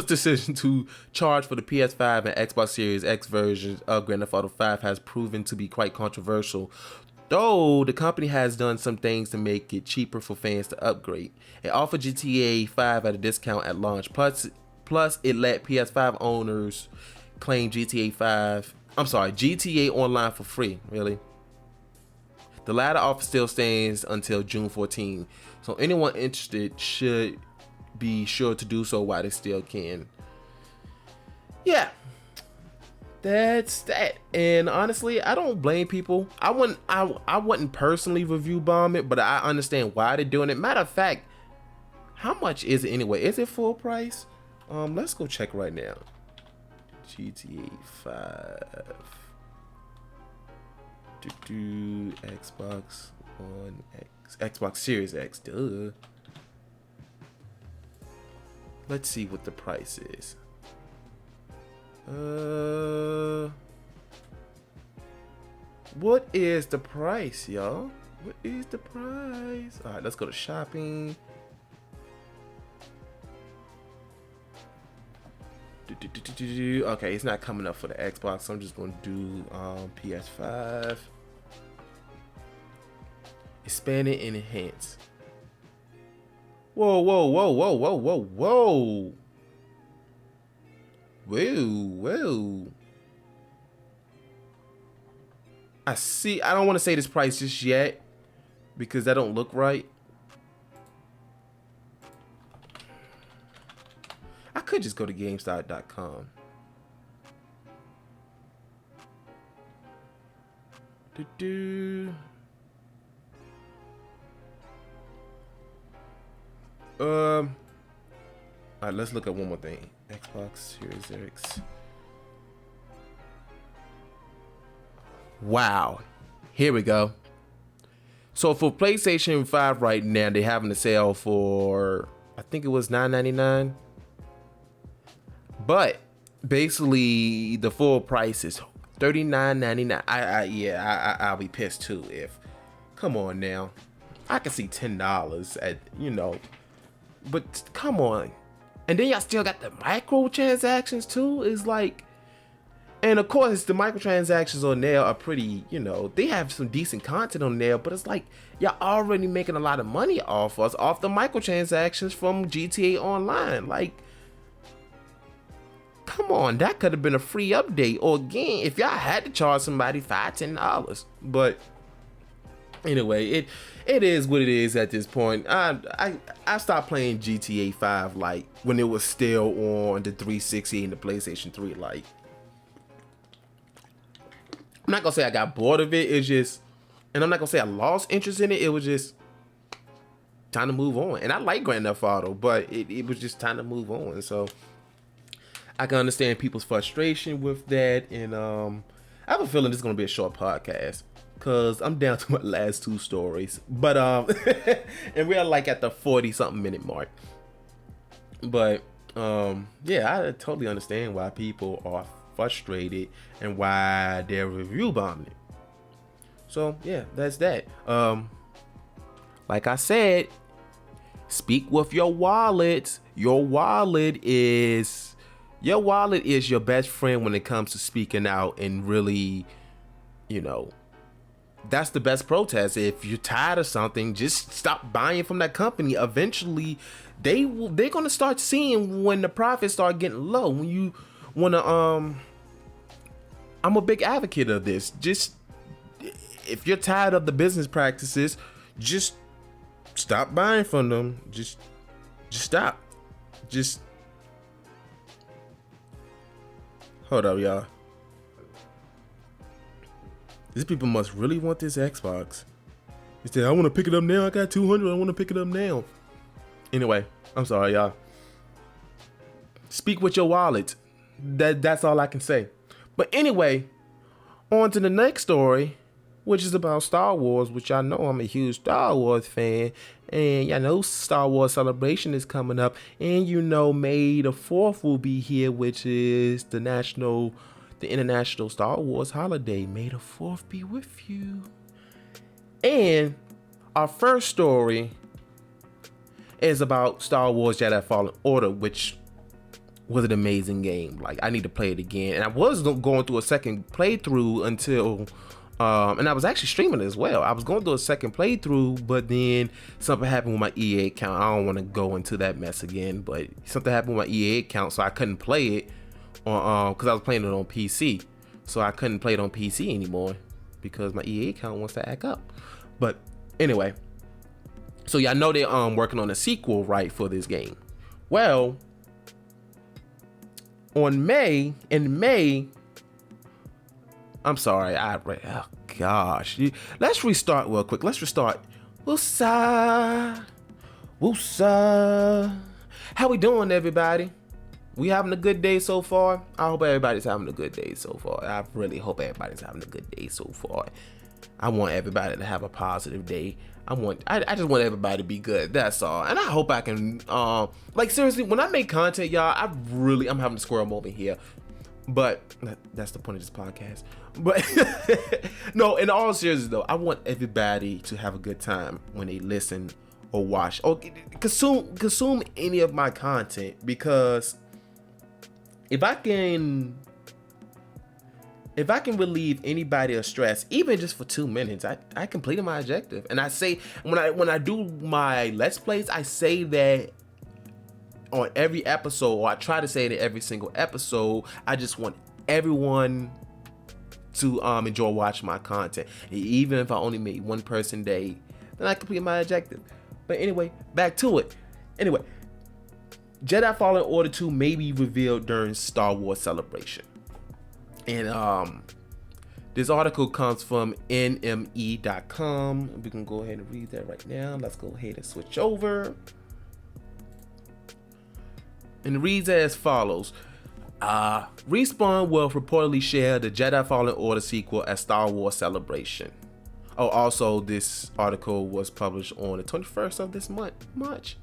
decision to charge for the PS5 and Xbox Series X versions of Grand Theft Auto 5 has proven to be quite controversial, though the company has done some things to make it cheaper for fans to upgrade. It offered GTA 5 at a discount at launch, plus it let PS5 owners claim GTA Online for free, really. The latter offer still stands until June 14, so anyone interested should be sure to do so while they still can. Yeah, that's that. And honestly, I don't blame people. I wouldn't personally review bomb it, but I understand why they're doing it. Matter of fact, how much is it anyway? Is it full price? Let's go check right now. GTA 5. Xbox One X, Xbox Series X. Duh. Let's see what the price is. What is the price, y'all? What is the price? All right, let's go to shopping. Okay, it's not coming up for the Xbox, so I'm just going to do PS5. Expand it and enhance. Whoa. I see. I don't want to say this price just yet because that don't look right. I could just go to GameStop.com. All right, let's look at one more thing. Xbox Series X. Wow, here we go. So for PlayStation 5 right now, they're having a sale for, I think it was $9.99. But basically, the full price is $39.99. I'll be pissed too if. Come on now, I can see $10 at, you know, but come on. And then y'all still got the microtransactions too. Is like, and of course the microtransactions on there are pretty, you know, they have some decent content on there, but it's like y'all already making a lot of money off us, off the microtransactions from GTA Online. Like, come on, that could have been a free update, or again, if y'all had to charge somebody $5-10. But anyway, it is what it is at this point. I stopped playing GTA 5 like when it was still on the 360 and the PlayStation 3. Like, I'm not gonna say I got bored of it. It's just, and I'm not gonna say I lost interest in it. It was just time to move on. And I like Grand Theft Auto, but it was just time to move on. So I can understand people's frustration with that. And I have a feeling this is gonna be a short podcast, cause I'm down to my last two stories, but and we are like at the 40-something minute mark. But yeah, I totally understand why people are frustrated and why they're review bombing it. So yeah, that's that. Like I said, speak with your wallet. Your wallet is your best friend when it comes to speaking out and really, you know, that's the best protest. If you're tired of something, just stop buying from that company. Eventually, they're gonna start seeing when the profits start getting low. When you wanna I'm a big advocate of this. Just if you're tired of the business practices, just stop buying from them. Just stop. Just hold up, y'all. These people must really want this Xbox. They say, I want to pick it up now. I got 200. I want to pick it up now. Anyway, I'm sorry, y'all. Speak with your wallet. That's all I can say. But anyway, on to the next story, which is about Star Wars, which I know I'm a huge Star Wars fan. And y'all know Star Wars Celebration is coming up. And you know May the 4th will be here, which is the International Star Wars holiday. May the 4th be with you. And our first story is about Star Wars Jedi Fallen Order, which was an amazing game. Like, I need to play it again. And I was going through a second playthrough until, and I was actually streaming it as well. I was going through a second playthrough, but then something happened with my EA account. I don't want to go into that mess again, but something happened with my EA account, so I couldn't play it on, because I was playing it on PC. So I couldn't play it on PC anymore because my EA account wants to act up. But anyway, so y'all know they're working on a sequel, right, for this game. Well, in May, I'm sorry, oh gosh. Let's restart real quick. Let's restart. Woosa. How we doing, everybody? We having a good day so far? I hope everybody's having a good day so far. I really hope everybody's having a good day so far. I want everybody to have a positive day. I just want everybody to be good. That's all. And I hope I can, like, seriously, when I make content, y'all, I'm having a squirrel moment here. But that's the point of this podcast. But no, in all seriousness though, I want everybody to have a good time when they listen or watch or consume any of my content, because if I can relieve anybody of stress, even just for 2 minutes, I completed my objective. And I say, when I do my Let's Plays, I say that on every episode, or I try to say it in every single episode. I just want everyone to enjoy watching my content. Even if I only make one person day, then I complete my objective. But anyway, back to it. Anyway, Jedi Fallen Order 2 may be revealed during Star Wars Celebration. And this article comes from nme.com. We can go ahead and read that right now. Let's go ahead and switch over. And it reads as follows. Respawn will reportedly share the Jedi Fallen Order sequel at Star Wars Celebration. Oh, also, this article was published on the 21st of this month, March.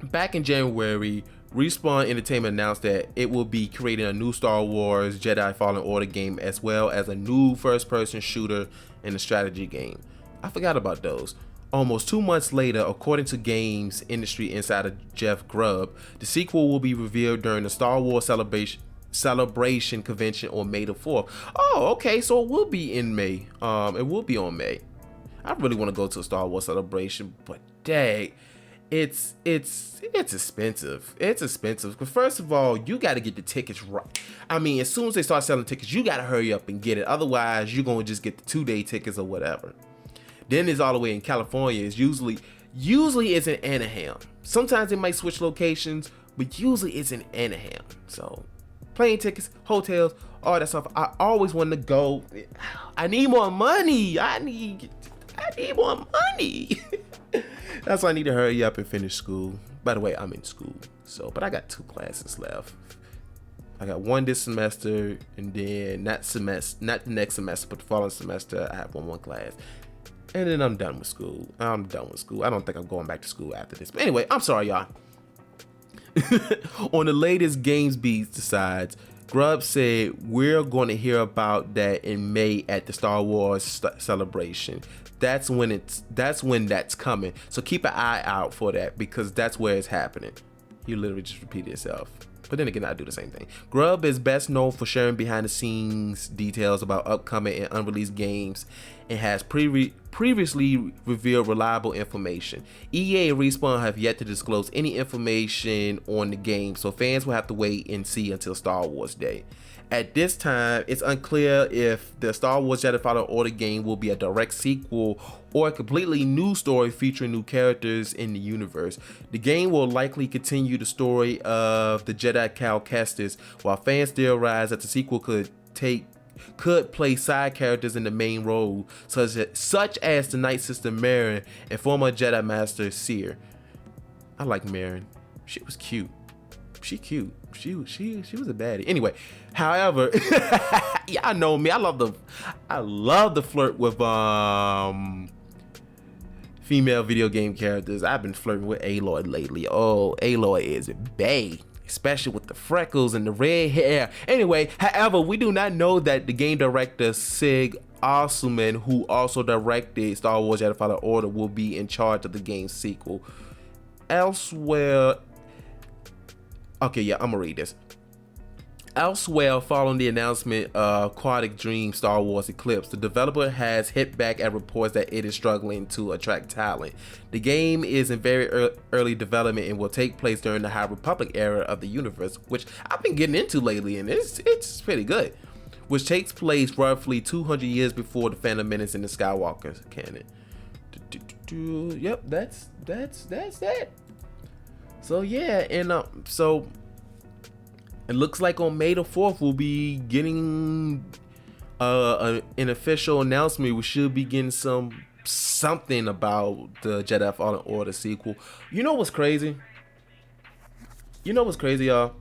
Back in January, Respawn Entertainment announced that it will be creating a new Star Wars Jedi Fallen Order game, as well as a new first-person shooter and a strategy game. I forgot about those. Almost 2 months later, according to games industry insider Jeff Grubb, the sequel will be revealed during the Star Wars Celebration convention on May the 4th. Oh, okay, so it will be in May. It will be on May. I really want to go to a Star Wars Celebration, but dang, it's expensive. It's expensive. Because first of all, you got to get the tickets right. I mean, as soon as they start selling tickets, you got to hurry up and get it. Otherwise, you're going to just get the 2-day tickets or whatever. Then it's all the way in California. It's usually it's in Anaheim. Sometimes they might switch locations, but usually it's in Anaheim. So plane tickets, hotels, all that stuff. I always wanted to go. I need more money. I need more money. That's why I need to hurry up and finish school. By the way, I'm in school. But I got 2 classes left. I got one this semester, and then not the next semester, but the following semester, I have one more class. And then I'm done with school. I don't think I'm going back to school after this. But anyway, I'm sorry, y'all. On the latest Games Beat decides, Grubb said we're going to hear about that in May at the Star Wars Celebration. That's when that's coming. So keep an eye out for that, because that's where it's happening. You literally just repeated yourself. But then again, I do the same thing. Grubb is best known for sharing behind the scenes details about upcoming and unreleased games, and has previously revealed reliable information. EA and Respawn have yet to disclose any information on the game, so fans will have to wait and see until Star Wars Day. At this time, it's unclear if the Star Wars Jedi Fallen Order game will be a direct sequel or a completely new story featuring new characters in the universe. The game will likely continue the story of the Jedi Cal Kestis, while fans theorize that the sequel could play side characters in the main role, such as the Night Sister Merrin and former Jedi Master Seer. I like Merrin. She was cute. She cute. She was a baddie. Anyway, however, y'all know me. I love the flirt with female video game characters. I've been flirting with Aloy lately. Oh, Aloy is bae, especially with the freckles and the red hair. Anyway, however, we do not know that the game director Sig Osselman, who also directed Star Wars Jedi Fallen Order, will be in charge of the game's sequel. Elsewhere, okay, yeah, I'm gonna read this. Elsewhere, following the announcement of Quantic Dream Star Wars Eclipse, the developer has hit back at reports that it is struggling to attract talent. The game is in very early development and will take place during the High Republic era of the universe, which I've been getting into lately, and it's pretty good. Which takes place roughly 200 years before the Phantom Menace in the Skywalker canon. Yep, that's that. So yeah, and so it looks like on May the 4th we'll be getting an official announcement. We should be getting something about the Jedi Fallen Order sequel. You know what's crazy? Y'all?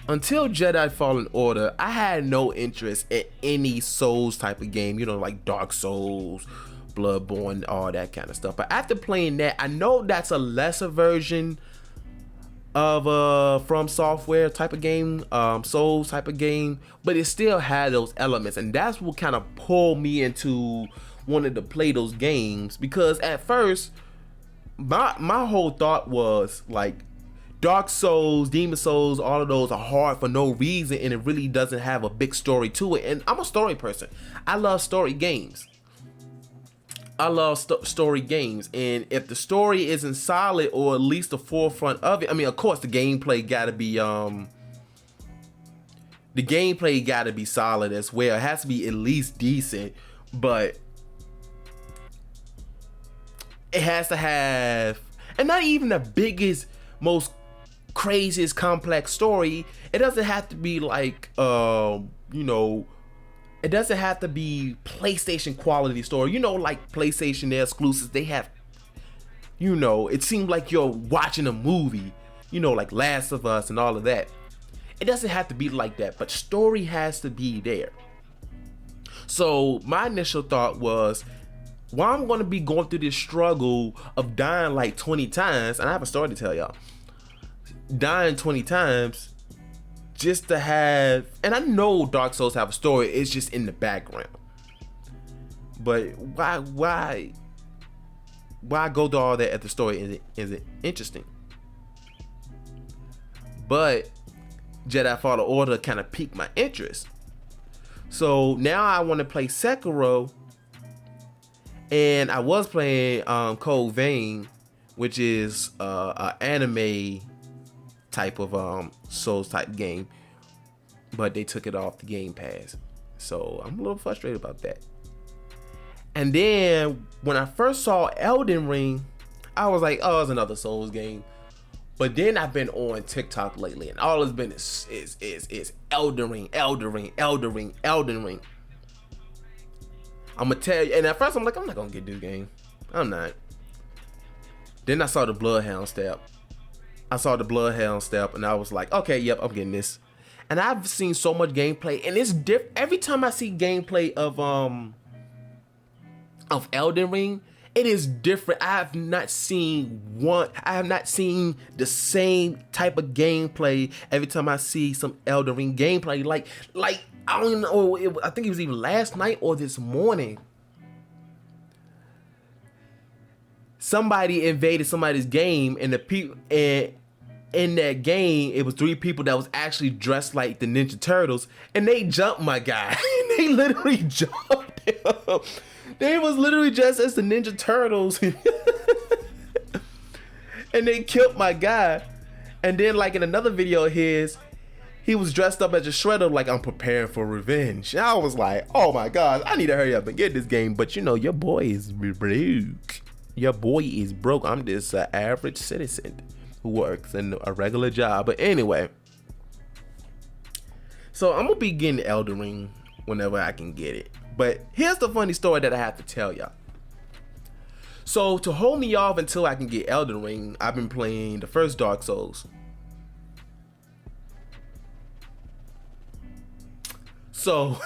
Until Jedi Fallen Order, I had no interest in any Souls type of game, like Dark Souls, Bloodborne, all that kind of stuff. But after playing that, I know that's a lesser version of From Software type of game, Souls type of game, but it still had those elements, and that's what kind of pulled me into wanting to play those games. Because at first, my whole thought was like, Dark Souls, Demon Souls, all of those are hard for no reason, and it really doesn't have a big story to it. And I'm a story person. I love story games. Story games, and if the story isn't solid, or at least the forefront of it, I mean, of course, the gameplay gotta be solid as well. It has to be at least decent, but it has to have, and not even the biggest, most craziest, complex story. It doesn't have to be like, it doesn't have to be PlayStation quality story. Like PlayStation, their exclusives, they have, it seems like you're watching a movie, like Last of Us and all of that. It doesn't have to be like that, but story has to be there. So my initial thought was, well, I'm going to be going through this struggle of dying like 20 times, and I have a story to tell y'all. Dying 20 times just to have, and I know Dark Souls have a story, it's just in the background. But why go through all that if the story isn't interesting? But Jedi Fallen Order kind of piqued my interest. So now I want to play Sekiro, and I was playing Code Vein, which is an anime type of Souls type game, but they took it off the Game Pass, so I'm a little frustrated about that. And then when I first saw Elden Ring, I was like, oh, it's another Souls game. But then I've been on TikTok lately, and all it's been is Elden Ring. I'm gonna tell you, and at first I'm like, I'm not gonna get this game. I'm not. Then I saw the Bloodhound Step. And I was like, okay, yep, I'm getting this. And I've seen so much gameplay, and it's different. Every time I see gameplay of Elden Ring, it is different. I have not seen the same type of gameplay every time I see some Elden Ring gameplay. Like I don't know. I think it was even last night or this morning. Somebody invaded somebody's game, and the people in that game, it was 3 people that was actually dressed like the Ninja Turtles, and they jumped my guy. They literally jumped him. They was literally dressed as the Ninja Turtles, and they killed my guy. And then, like in another video of his, he was dressed up as a shredder, like, I'm preparing for revenge. And I was like, oh my God, I need to hurry up and get this game. But you know, your boy is broke. Your boy is broke. I'm just an average citizen who works in a regular job. But anyway, so I'm gonna be getting Elden Ring whenever I can get it. But here's the funny story that I have to tell y'all. So to hold me off until I can get Elden Ring, I've been playing the first Dark Souls. So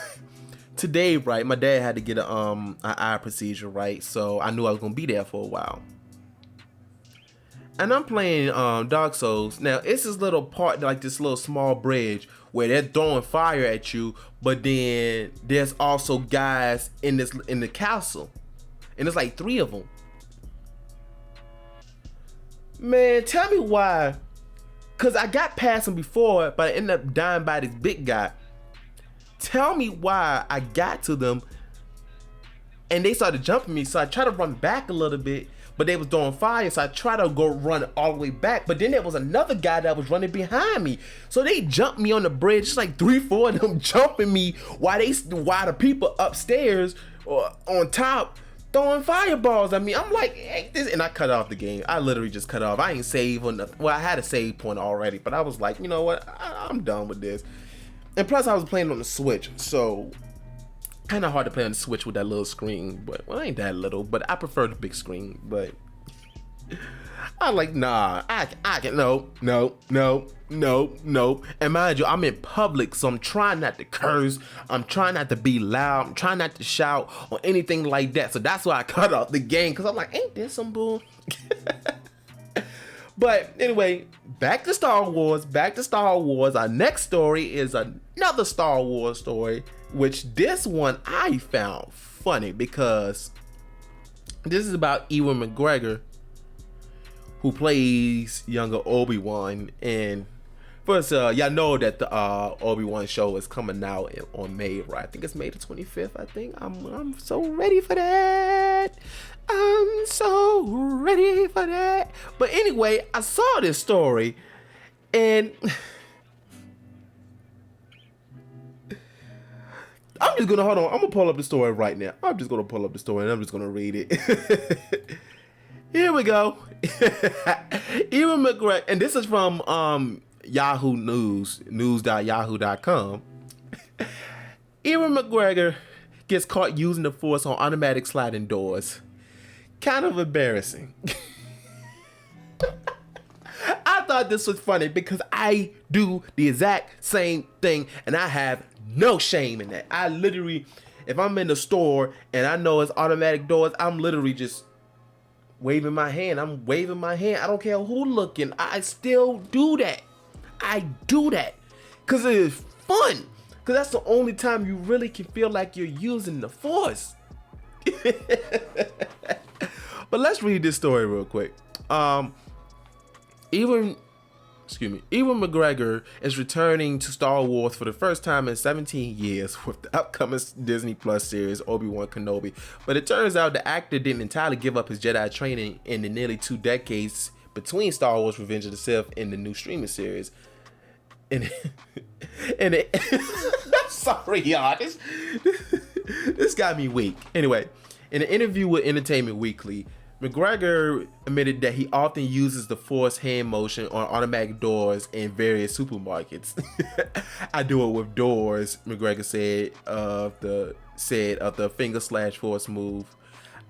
today, right, my dad had to get an eye procedure, right? So I knew I was gonna be there for a while. And I'm playing Dark Souls. Now it's this little part, like this little small bridge where they're throwing fire at you, but then there's also guys in the castle, and there's like 3 of them. Man, tell me why? Cause I got past them before, but I ended up dying by this big guy. Tell me why I got to them and they started jumping me, so I tried to run back a little bit, but they was throwing fire, so I tried to go run all the way back, but then there was another guy that was running behind me, so they jumped me on the bridge. It's like 3-4 of them jumping me while the people upstairs or on top throwing fireballs at me. I'm like, hey, this, and I cut off the game. I literally just cut off. I ain't save on nothing. Well, I had a save point already, but I was like, you know what, I'm done with this. And plus I was playing on the Switch, so kind of hard to play on the Switch with that little screen. But, well, it ain't that little, but I prefer the big screen. But I like, nah, I can, no. And mind you, I'm in public, so I'm trying not to curse. I'm trying not to be loud. I'm trying not to shout or anything like that. So that's why I cut off the game, because I'm like, ain't this some bull? But anyway, back to Star Wars. Our next story is another Star Wars story, which this one I found funny because this is about Ewan McGregor, who plays younger Obi-Wan. And first, y'all know that the Obi-Wan show is coming out on May, right? I think it's May the 25th, I think. I'm so ready for that. But anyway, I saw this story and I'm just gonna, hold on, I'm gonna pull up the story right now. I'm just gonna pull up the story and I'm just gonna read it. Here we go. Ewan McGregor, and this is from Yahoo News, news.yahoo.com. Ewan McGregor gets caught using the Force on automatic sliding doors. Kind of embarrassing. I thought this was funny because I do the exact same thing and I have no shame in that. I literally, if I'm in the store and I know it's automatic doors, I'm literally just waving my hand. I don't care who looking. I still do that. I do that because it is fun. Because that's the only time you really can feel like you're using the Force. But let's read this story real quick. Ewan McGregor is returning to Star Wars for the first time in 17 years with the upcoming Disney Plus series Obi-Wan Kenobi. But it turns out the actor didn't entirely give up his Jedi training in the nearly 2 decades between Star Wars Revenge of the Sith and the new streaming series. Sorry, y'all. This got me weak. Anyway, in an interview with Entertainment Weekly, McGregor admitted that he often uses the Force hand motion on automatic doors in various supermarkets. I do it with doors, McGregor said of the finger/force move.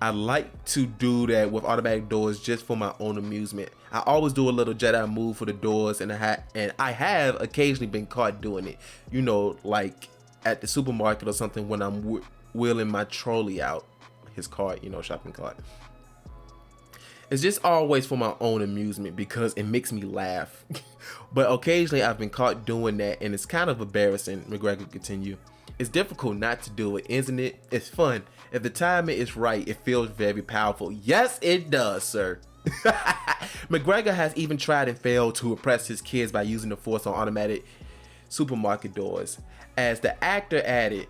I like to do that with automatic doors just for my own amusement. I always do a little Jedi move for the doors, and I have occasionally been caught doing it. You know, like at the supermarket or something when I'm wheeling my trolley out, his cart, shopping cart. It's just always for my own amusement because it makes me laugh. But occasionally I've been caught doing that and it's kind of embarrassing, McGregor continued. It's difficult not to do it, isn't it? It's fun. If the timing is right, it feels very powerful. Yes, it does, sir. McGregor has even tried and failed to impress his kids by using the Force on automatic supermarket doors. As the actor added,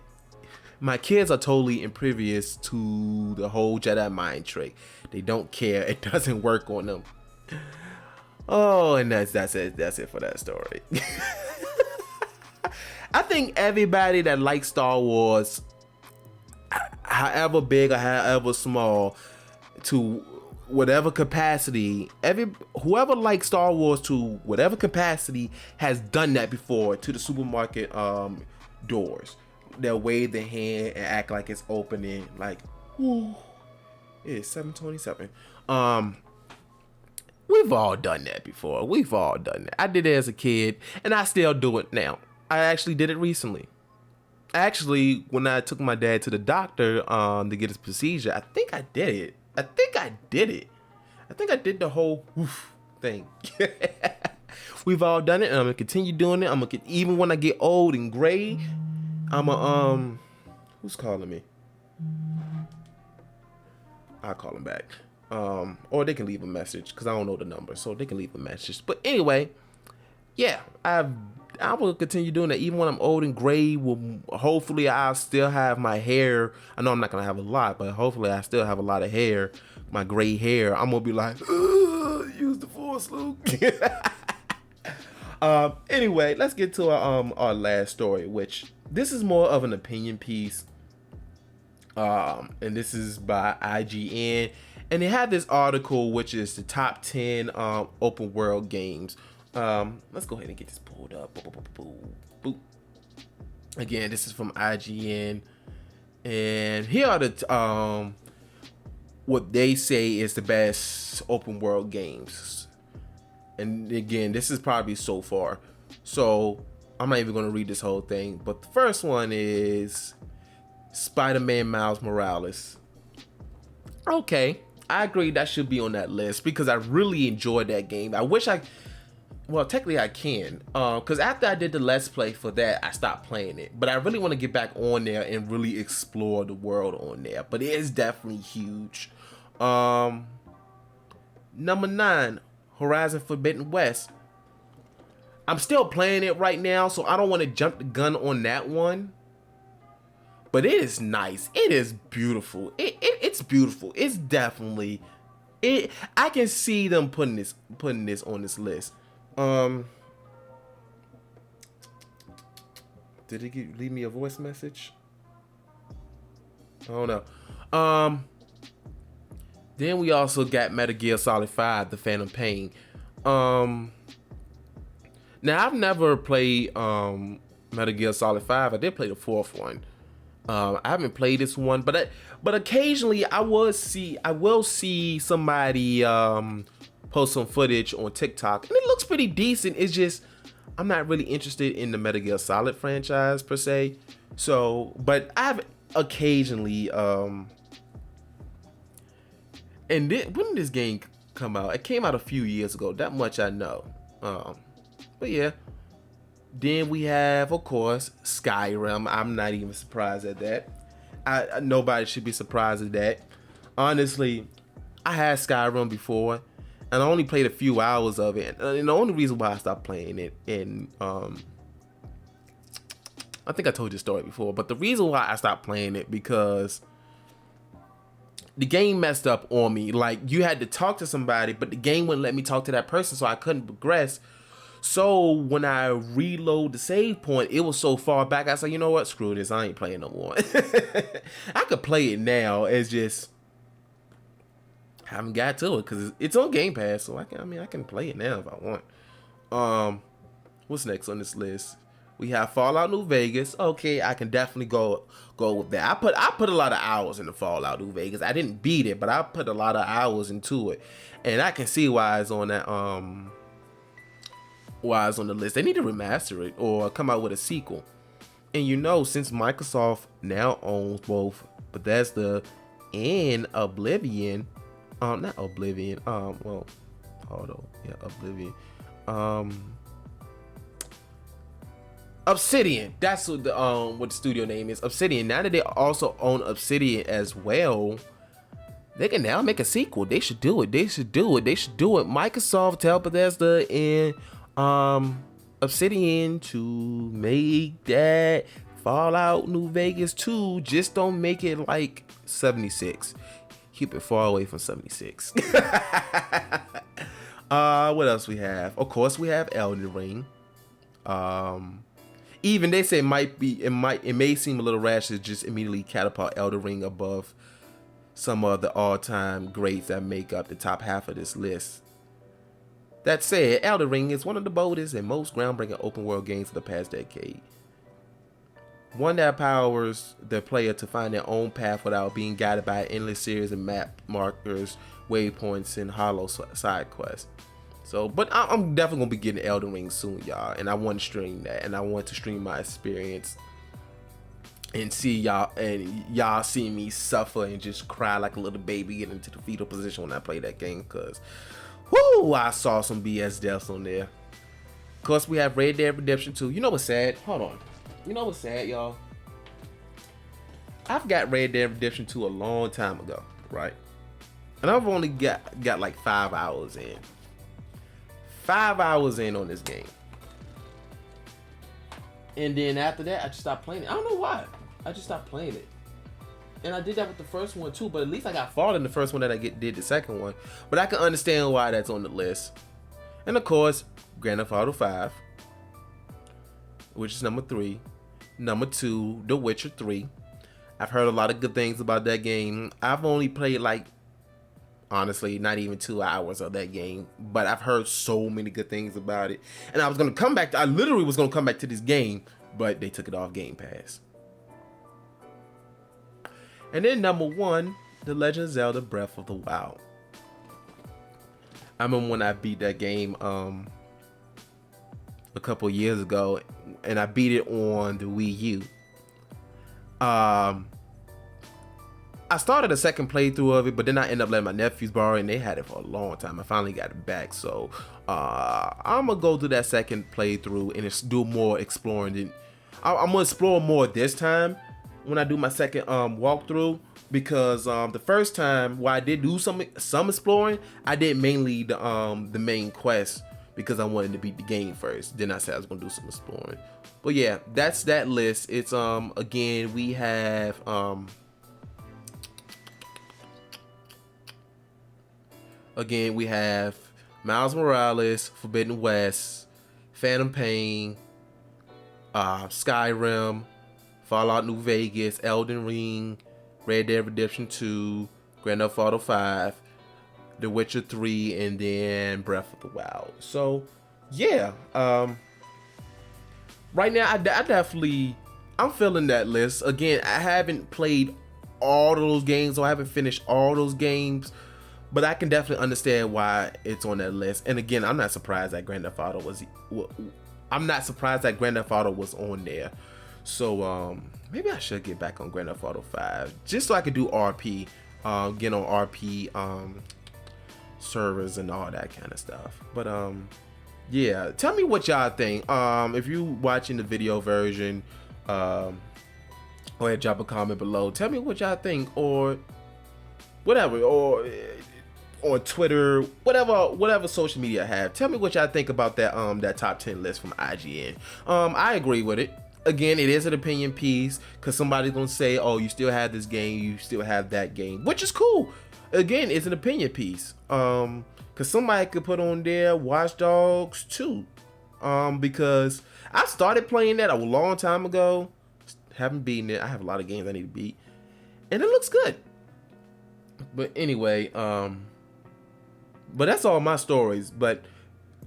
my kids are totally impervious to the whole Jedi mind trick. They don't care. It doesn't work on them. Oh, and that's it. That's it for that story. I think everybody that likes Star Wars, however big or however small, to whatever capacity, whoever likes Star Wars to whatever capacity has done that before to the supermarket doors. They'll wave their hand and act like it's opening, like, whoo, it's 7:27. We've all done that before. We've all done that. I did it as a kid, and I still do it now. I actually did it recently. Actually, when I took my dad to the doctor to get his procedure, I think I did it. I think I did the whole woof thing. We've all done it, and I'm gonna continue doing it. Even when I get old and gray, who's calling me? I'll call him back. Or they can leave a message, because I don't know the number, so they can leave a message. But anyway, yeah, I will continue doing that even when I'm old and gray. Hopefully I'll still have my hair. I know I'm not gonna have a lot, but hopefully I still have a lot of hair, my gray hair. I'm gonna be like, use the Force, Luke. Anyway, let's get to our last story, which this is more of an opinion piece. And this is by IGN, and they have this article which is the top 10 open world games. Let's go ahead and get this pulled up. Boop. Again, this is from IGN, and here are the what they say is the best open world games. And again, this is probably so far, so I'm not even going to read this whole thing. But the first one is Spider-Man Miles Morales. Okay, I agree that should be on that list because I really enjoyed that game. Well, technically I can, because after I did the Let's Play for that, I stopped playing it. But I really want to get back on there and really explore the world on there. But it is definitely huge. Number 9, Horizon Forbidden West. I'm still playing it right now, so I don't want to jump the gun on that one. But it is nice. It is beautiful. It's beautiful. It's definitely it. I can see them putting this on this list. Did it leave me a voice message? I don't know. Then we also got Metal Gear Solid 5: The Phantom Pain. Now I've never played Metal Gear Solid 5. I did play the 4th one. I haven't played this one, but occasionally I will see somebody post some footage on TikTok, and it looks pretty decent. It's just I'm not really interested in the Metal Gear Solid franchise per se. So, but I've occasionally and when did this game come out? It came out a few years ago. That much I know. But yeah. Then we have, of course, Skyrim. I'm not even surprised at that. Nobody should be surprised at that. Honestly, I had Skyrim before, and I only played a few hours of it. And the only reason why I stopped playing it, and I think I told you the story before, but the reason why I stopped playing it because the game messed up on me. Like, you had to talk to somebody, but the game wouldn't let me talk to that person, so I couldn't progress. So when I reload the save point, it was so far back. I said, you know what? Screw this. I ain't playing no more. I could play it now. It's just haven't got to it because it's on Game Pass. So I can play it now if I want. What's next on this list? We have Fallout New Vegas. Okay, I can definitely go with that. I put a lot of hours into Fallout New Vegas. I didn't beat it, but I put a lot of hours into it, and I can see why it's on that why it's on the list. They need to remaster it or come out with a sequel. And since Microsoft now owns both Bethesda and Oblivion, not Oblivion, well, hold on, yeah, Oblivion, Obsidian. That's what the studio name is, Obsidian. Now that they also own Obsidian as well, they can now make a sequel. They should do it. Microsoft tell Bethesda and Obsidian to make that Fallout New Vegas 2. Just don't make it like 76. Keep it far away from 76. What else we have? Of course, we have Elden Ring. Even they say it may seem a little rash to just immediately catapult Elden Ring above some of the all-time greats that make up the top half of this list. That said, Elden Ring is one of the boldest and most groundbreaking open world games of the past decade. One that empowers the player to find their own path without being guided by an endless series of map markers, waypoints, and hollow side quests. So, but I'm definitely gonna be getting Elden Ring soon, y'all, and I want to stream that, and I want to stream my experience and see y'all see me suffer and just cry like a little baby, get into the fetal position when I play that game, cause, whoo, I saw some BS deaths on there. Of course, we have Red Dead Redemption 2. You know what's sad? Hold on. You know what's sad, y'all? I've got Red Dead Redemption 2 a long time ago, right? And I've only got like 5 hours in. 5 hours in on this game. And then after that, I just stopped playing it. I don't know why. I just stopped playing it. And I did that with the first one too, but at least I got farther in the first one than I did the second one. But I can understand why that's on the list. And of course, Grand Theft Auto 5, which is number 3. Number 2, The Witcher 3. I've heard a lot of good things about that game. I've only played like, honestly, not even 2 hours of that game, but I've heard so many good things about it. And I literally was gonna come back to this game, but they took it off Game Pass. And then number 1, The Legend of Zelda Breath of the Wild. I remember when I beat that game a couple years ago, and I beat it on the Wii U. I started a second playthrough of it, but then I ended up letting my nephews borrow it, and they had it for a long time. I finally got it back, so I'm gonna go through that second playthrough and do more exploring. I'm gonna explore more this time when I do my second walkthrough, because the first time while I did do some exploring, I did mainly the main quest because I wanted to beat the game first. Then I said I was gonna do some exploring. But yeah, that's that list. It's again, we have Miles Morales, Forbidden West, Phantom Pain, Skyrim, Fallout New Vegas, Elden Ring, Red Dead Redemption 2, Grand Theft Auto 5, The Witcher 3, and then Breath of the Wild. So yeah, right now I'm feeling that list. Again, I haven't played all of those games, or I haven't finished all those games, but I can definitely understand why it's on that list. And again, I'm not surprised that Grand Theft Auto was on there. So maybe I should get back on Grand Theft Auto 5 just so I could do RP, get on RP servers and all that kind of stuff. But yeah, tell me what y'all think. If you watching the video version, go ahead, drop a comment below. Tell me what y'all think, or whatever, or on Twitter, whatever social media I have. Tell me what y'all think about that top 10 list from IGN. I agree with it. Again, it is an opinion piece, because somebody's gonna say, oh, you still have this game, you still have that game, which is cool. Again, it's an opinion piece. Because somebody could put on there Watch Dogs 2. Because I started playing that a long time ago. Haven't beaten it. I have a lot of games I need to beat, and it looks good. But anyway, but that's all my stories. But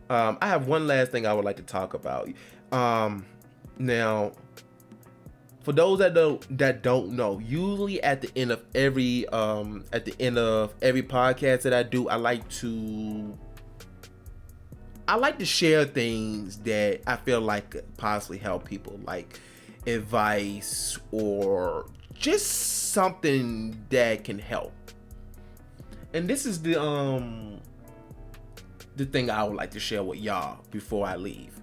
I have one last thing I would like to talk about. Now, for those that don't know, usually at the end of every podcast that I do, I like to share things that I feel like could possibly help people, like advice or just something that can help. And this is the thing I would like to share with y'all before I leave.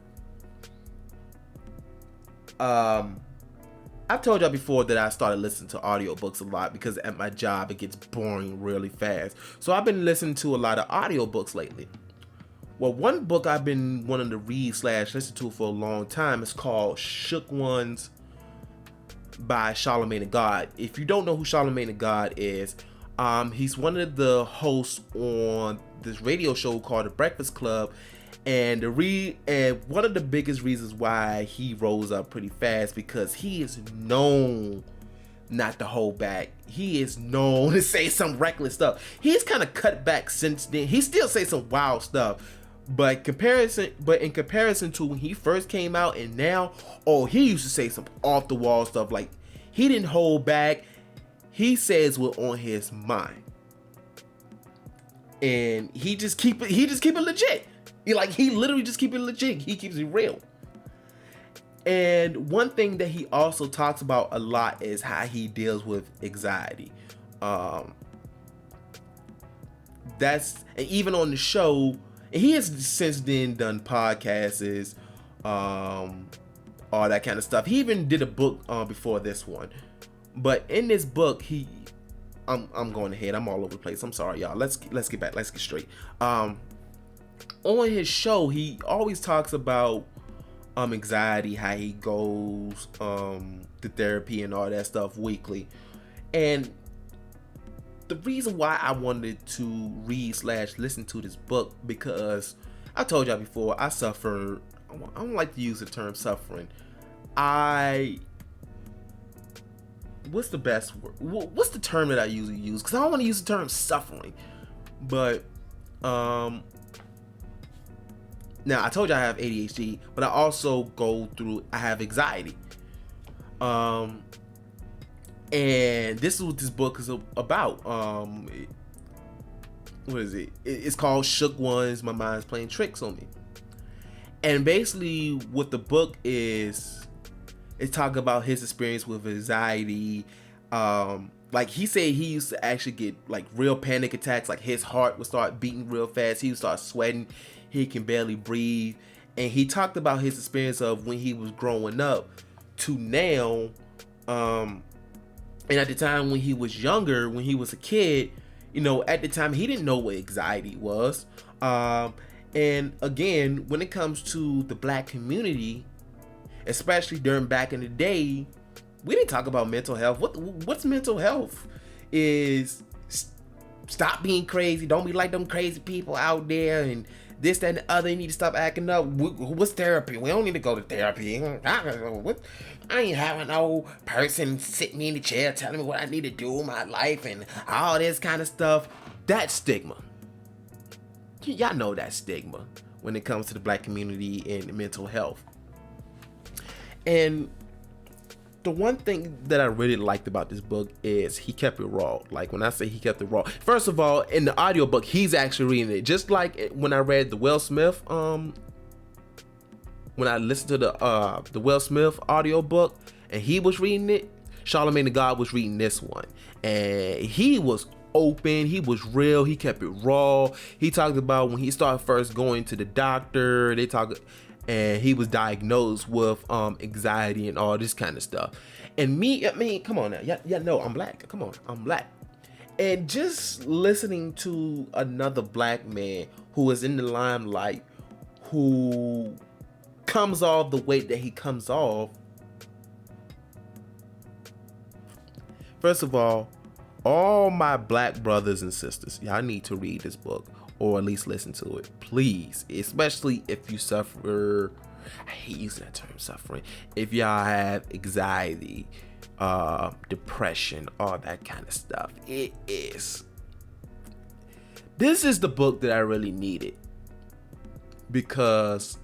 I've told y'all before that I started listening to audiobooks a lot because at my job it gets boring really fast. So I've been listening to a lot of audiobooks lately. Well, one book I've been wanting to read / listen to for a long time is called Shook Ones by Charlemagne the God. If you don't know who Charlemagne the God is, he's one of the hosts on this radio show called The Breakfast Club, And one of the biggest reasons why he rose up pretty fast, because he is known not to hold back. He is known to say some reckless stuff. He's kind of cut back since then. He still say some wild stuff, but in comparison to when he first came out and now, he used to say some off the wall stuff. Like, he didn't hold back. He says what's on his mind, and he just keep it legit. He literally just keep it legit. He keeps it real. And one thing that he also talks about a lot is how he deals with anxiety. And even on the show, and he has since then done podcasts, all that kind of stuff. He even did a book before this one. But in this book, I'm going ahead. I'm all over the place. I'm sorry, y'all. Let's get back. Let's get straight. On his show, he always talks about anxiety, how he goes to therapy and all that stuff weekly. And the reason why I wanted to read/listen to this book, because I told y'all before, I suffer. I don't like to use the term suffering. What's the best word? What's the term that I usually use? Because I don't want to use the term suffering. But now, I told you I have ADHD, but I also I have anxiety. And this is what this book is about. What is it? It's called Shook Ones, My Mind's Playing Tricks on Me. And basically what the book is, it's talking about his experience with anxiety. Like, he said he used to actually get like real panic attacks. Like, his heart would start beating real fast. He would start sweating. He can barely breathe. And he talked about his experience of when he was growing up to now. And at the time when he was younger, when he was a kid, at the time he didn't know what anxiety was. And again, when it comes to the black community, especially during back in the day, we didn't talk about mental health. What's mental health? Is stop being crazy. Don't be like them crazy people out there, and this, that, and the other. You need to stop acting up. What's therapy? We don't need to go to therapy. I ain't having no person sitting me in the chair telling me what I need to do in my life and all this kind of stuff. That stigma. Y'all know that stigma when it comes to the black community and mental health. And the one thing that I really liked about this book is he kept it raw. Like, when I say he kept it raw, first of all, in the audiobook, he's actually reading it. Just like when I read the Will Smith, when I listened to the Will Smith audiobook and he was reading it, Charlamagne the God was reading this one. And he was open, he was real, he kept it raw. He talked about when he started first going to the doctor, and he was diagnosed with anxiety and all this kind of stuff. And come on now, y'all know I'm black. Come on, I'm black. And just listening to another black man who is in the limelight, who comes off the way that he comes off. First of all my black brothers and sisters, y'all need to read this book, or at least listen to it, please. Especially if you suffer, I hate using that term, suffering. If y'all have anxiety, depression, all that kind of stuff. This is the book that I really needed, because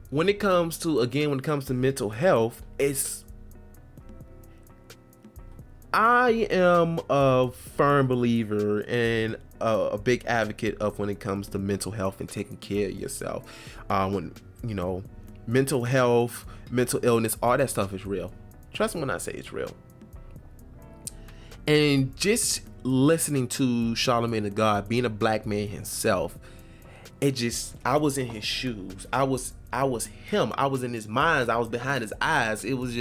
when it comes to mental health, I am a firm believer and a big advocate of when it comes to mental health and taking care of yourself. When mental health, mental illness, all that stuff is real. Trust me when I say it's real. And just listening to Charlamagne the God, being a black man himself, I was in his shoes. I was him. I was in his mind. I was behind his eyes. It was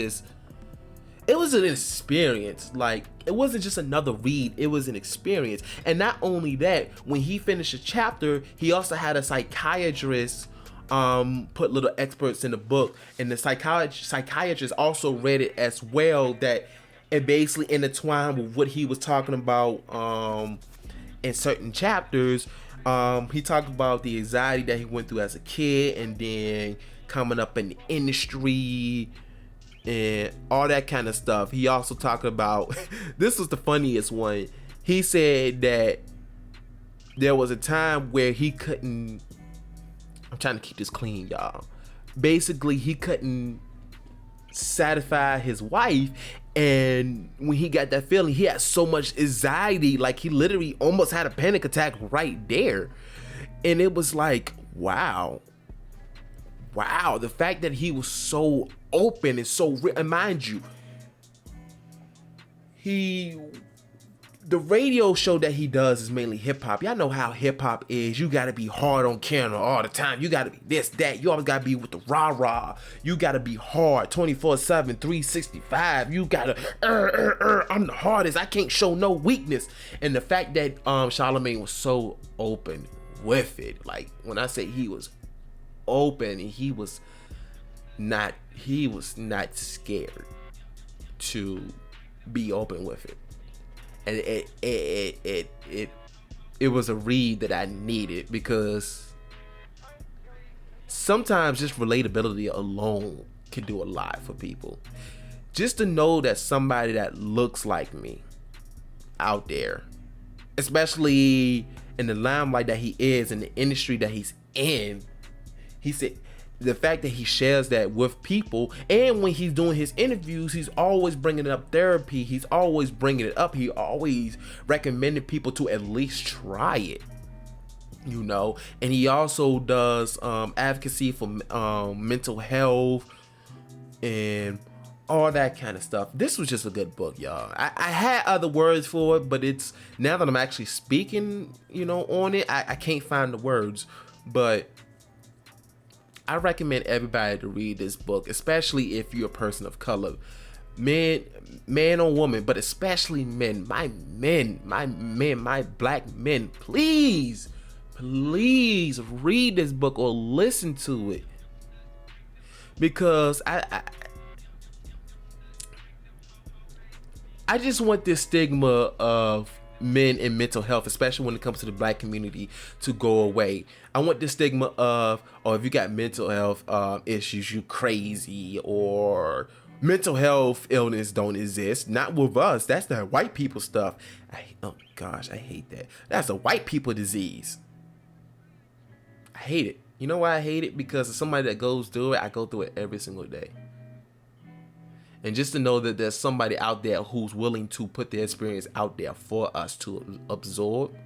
an experience. Like, it wasn't just another read, it was an experience. And not only that, when he finished a chapter, he also had a psychiatrist put little experts in the book, and the psychiatrist also read it as well, that it basically intertwined with what he was talking about in certain chapters. He talked about the anxiety that he went through as a kid, and then coming up in the industry and all that kind of stuff. He also talked about this was the funniest one. He said that there was a time where he couldn't, I'm trying to keep this clean, y'all. Basically, he couldn't satisfy his wife, and when he got that feeling, he had so much anxiety, like he literally almost had a panic attack right there. And it was like, wow, the fact that he was so open and so and mind you, the radio show that he does is mainly hip-hop. Y'all know how hip-hop is. You gotta be hard on camera all the time. You gotta be this, that. You always gotta be with the rah-rah. You gotta be hard 24/7, 365. You gotta I'm the hardest. I can't show no weakness. And the fact that Charlamagne was so open with it, like when I say he was open, and he was not scared to be open with it. And it was a read that I needed, because sometimes just relatability alone can do a lot for people. Just to know that somebody that looks like me out there, especially in the limelight that he is, in the industry that he's in, he said the fact that he shares that with people, and when he's doing his interviews, he's always bringing up therapy. He's always bringing it up. He always recommended people to at least try it, you know. And he also does advocacy for mental health and all that kind of stuff. This was just a good book, y'all. I had other words for it, but it's, now that I'm actually speaking, you know, on it, I can't find the words. But I recommend everybody to read this book, especially if you're a person of color, man or woman, but especially men, my black men. Please read this book or listen to it, because I just want this stigma of men and mental health, especially when it comes to the black community, to go away. I want this stigma of, oh, if you got mental health issues, you crazy, or mental health illness don't exist. Not with us. That's the white people stuff. Oh gosh, I hate that. That's a white people disease. I hate it. You know why I hate it? Because as somebody that goes through it, I go through it every single day. And just to know that there's somebody out there who's willing to put their experience out there for us to absorb.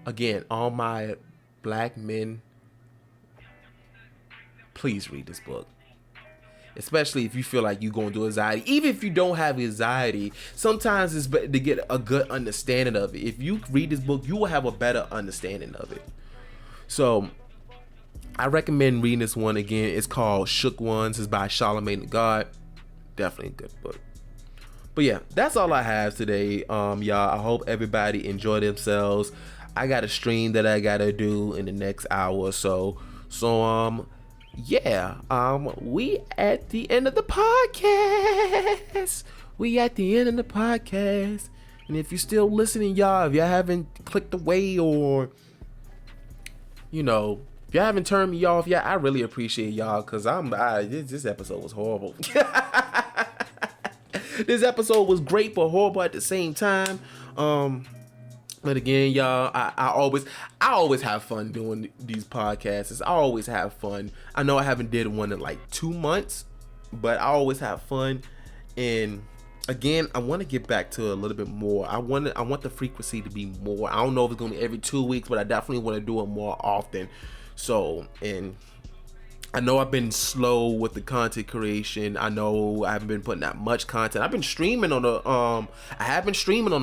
Again, all my black men, please read this book. Especially if you feel like you're going through anxiety. Even if you don't have anxiety, sometimes it's better to get a good understanding of it. If you read this book, you will have a better understanding of it. So I recommend reading this one again. It's called Shook Ones. It's by Charlamagne the God. Definitely a good book. But yeah, that's all I have today, y'all. I hope everybody enjoy themselves. I got a stream that I gotta do in the next hour or so. So yeah, we at the end of the podcast. And if you're still listening, y'all, if y'all haven't clicked away, or you know, if y'all haven't turned me off, I really appreciate y'all, because this episode was horrible. This episode was great but horrible at the same time. But again, y'all, I always have fun doing these podcasts. I always have fun. I know I haven't did one in like 2 months, but I always have fun. And again, I want to get back to a little bit more. I want the frequency to be more. I don't know if it's gonna be every 2 weeks, but I definitely want to do it more often. So, and I know I've been slow with the content creation. I know I haven't been putting out much content. I've been streaming on a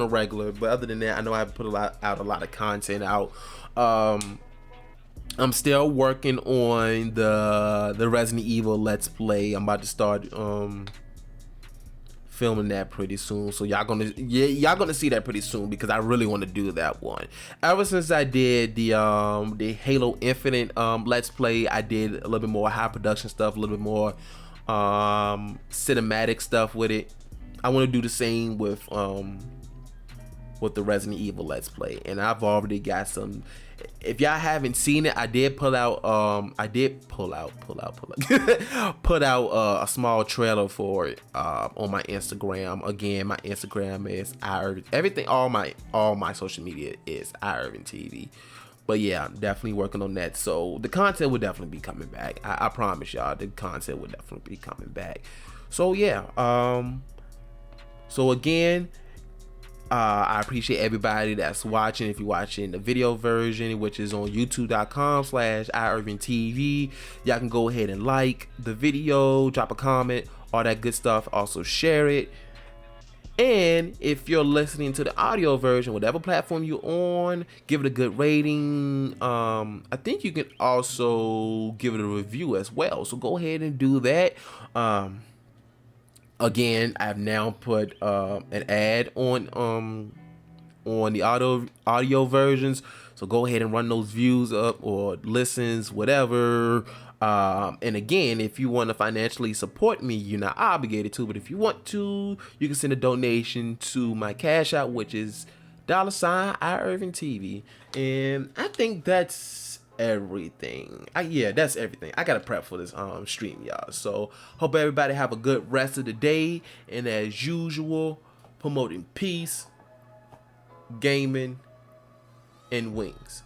regular, but other than that, I know I haven't put out a lot of content out. I'm still working on the Resident Evil Let's Play. I'm about to start filming that pretty soon, so y'all gonna see that pretty soon, because I really want to do that one. Ever since I did the Halo Infinite Let's Play, I did a little bit more high production stuff, a little bit more cinematic stuff with it. I want to do the same with with the Resident Evil Let's Play, and I've already got some. If y'all haven't seen it, I did pull out put out a small trailer for it on my Instagram. Again, my Instagram is Irving. Everything, all my social media is Irving. But yeah, I'm definitely working on that. So the content will definitely be coming back. I promise y'all, the content will definitely be coming back. So yeah, so again, I appreciate everybody that's watching. If you're watching the video version, which is on youtube.com/IRvingTV, y'all can go ahead and like the video, drop a comment, all that good stuff. Also share it. And if you're listening to the audio version, whatever platform you're on, give it a good rating. I think you can also give it a review as well. So go ahead and do that. Again, I've now put an ad on the audio versions, so go ahead and run those views up or listens, whatever. And again, if you want to financially support me, you're not obligated to, but if you want to, you can send a donation to my Cash App, which is $IRvingTV. And I think that's everything. Yeah, that's everything. I gotta prep for this stream, y'all. So hope everybody have a good rest of the day, and as usual, promoting peace, gaming, and wings.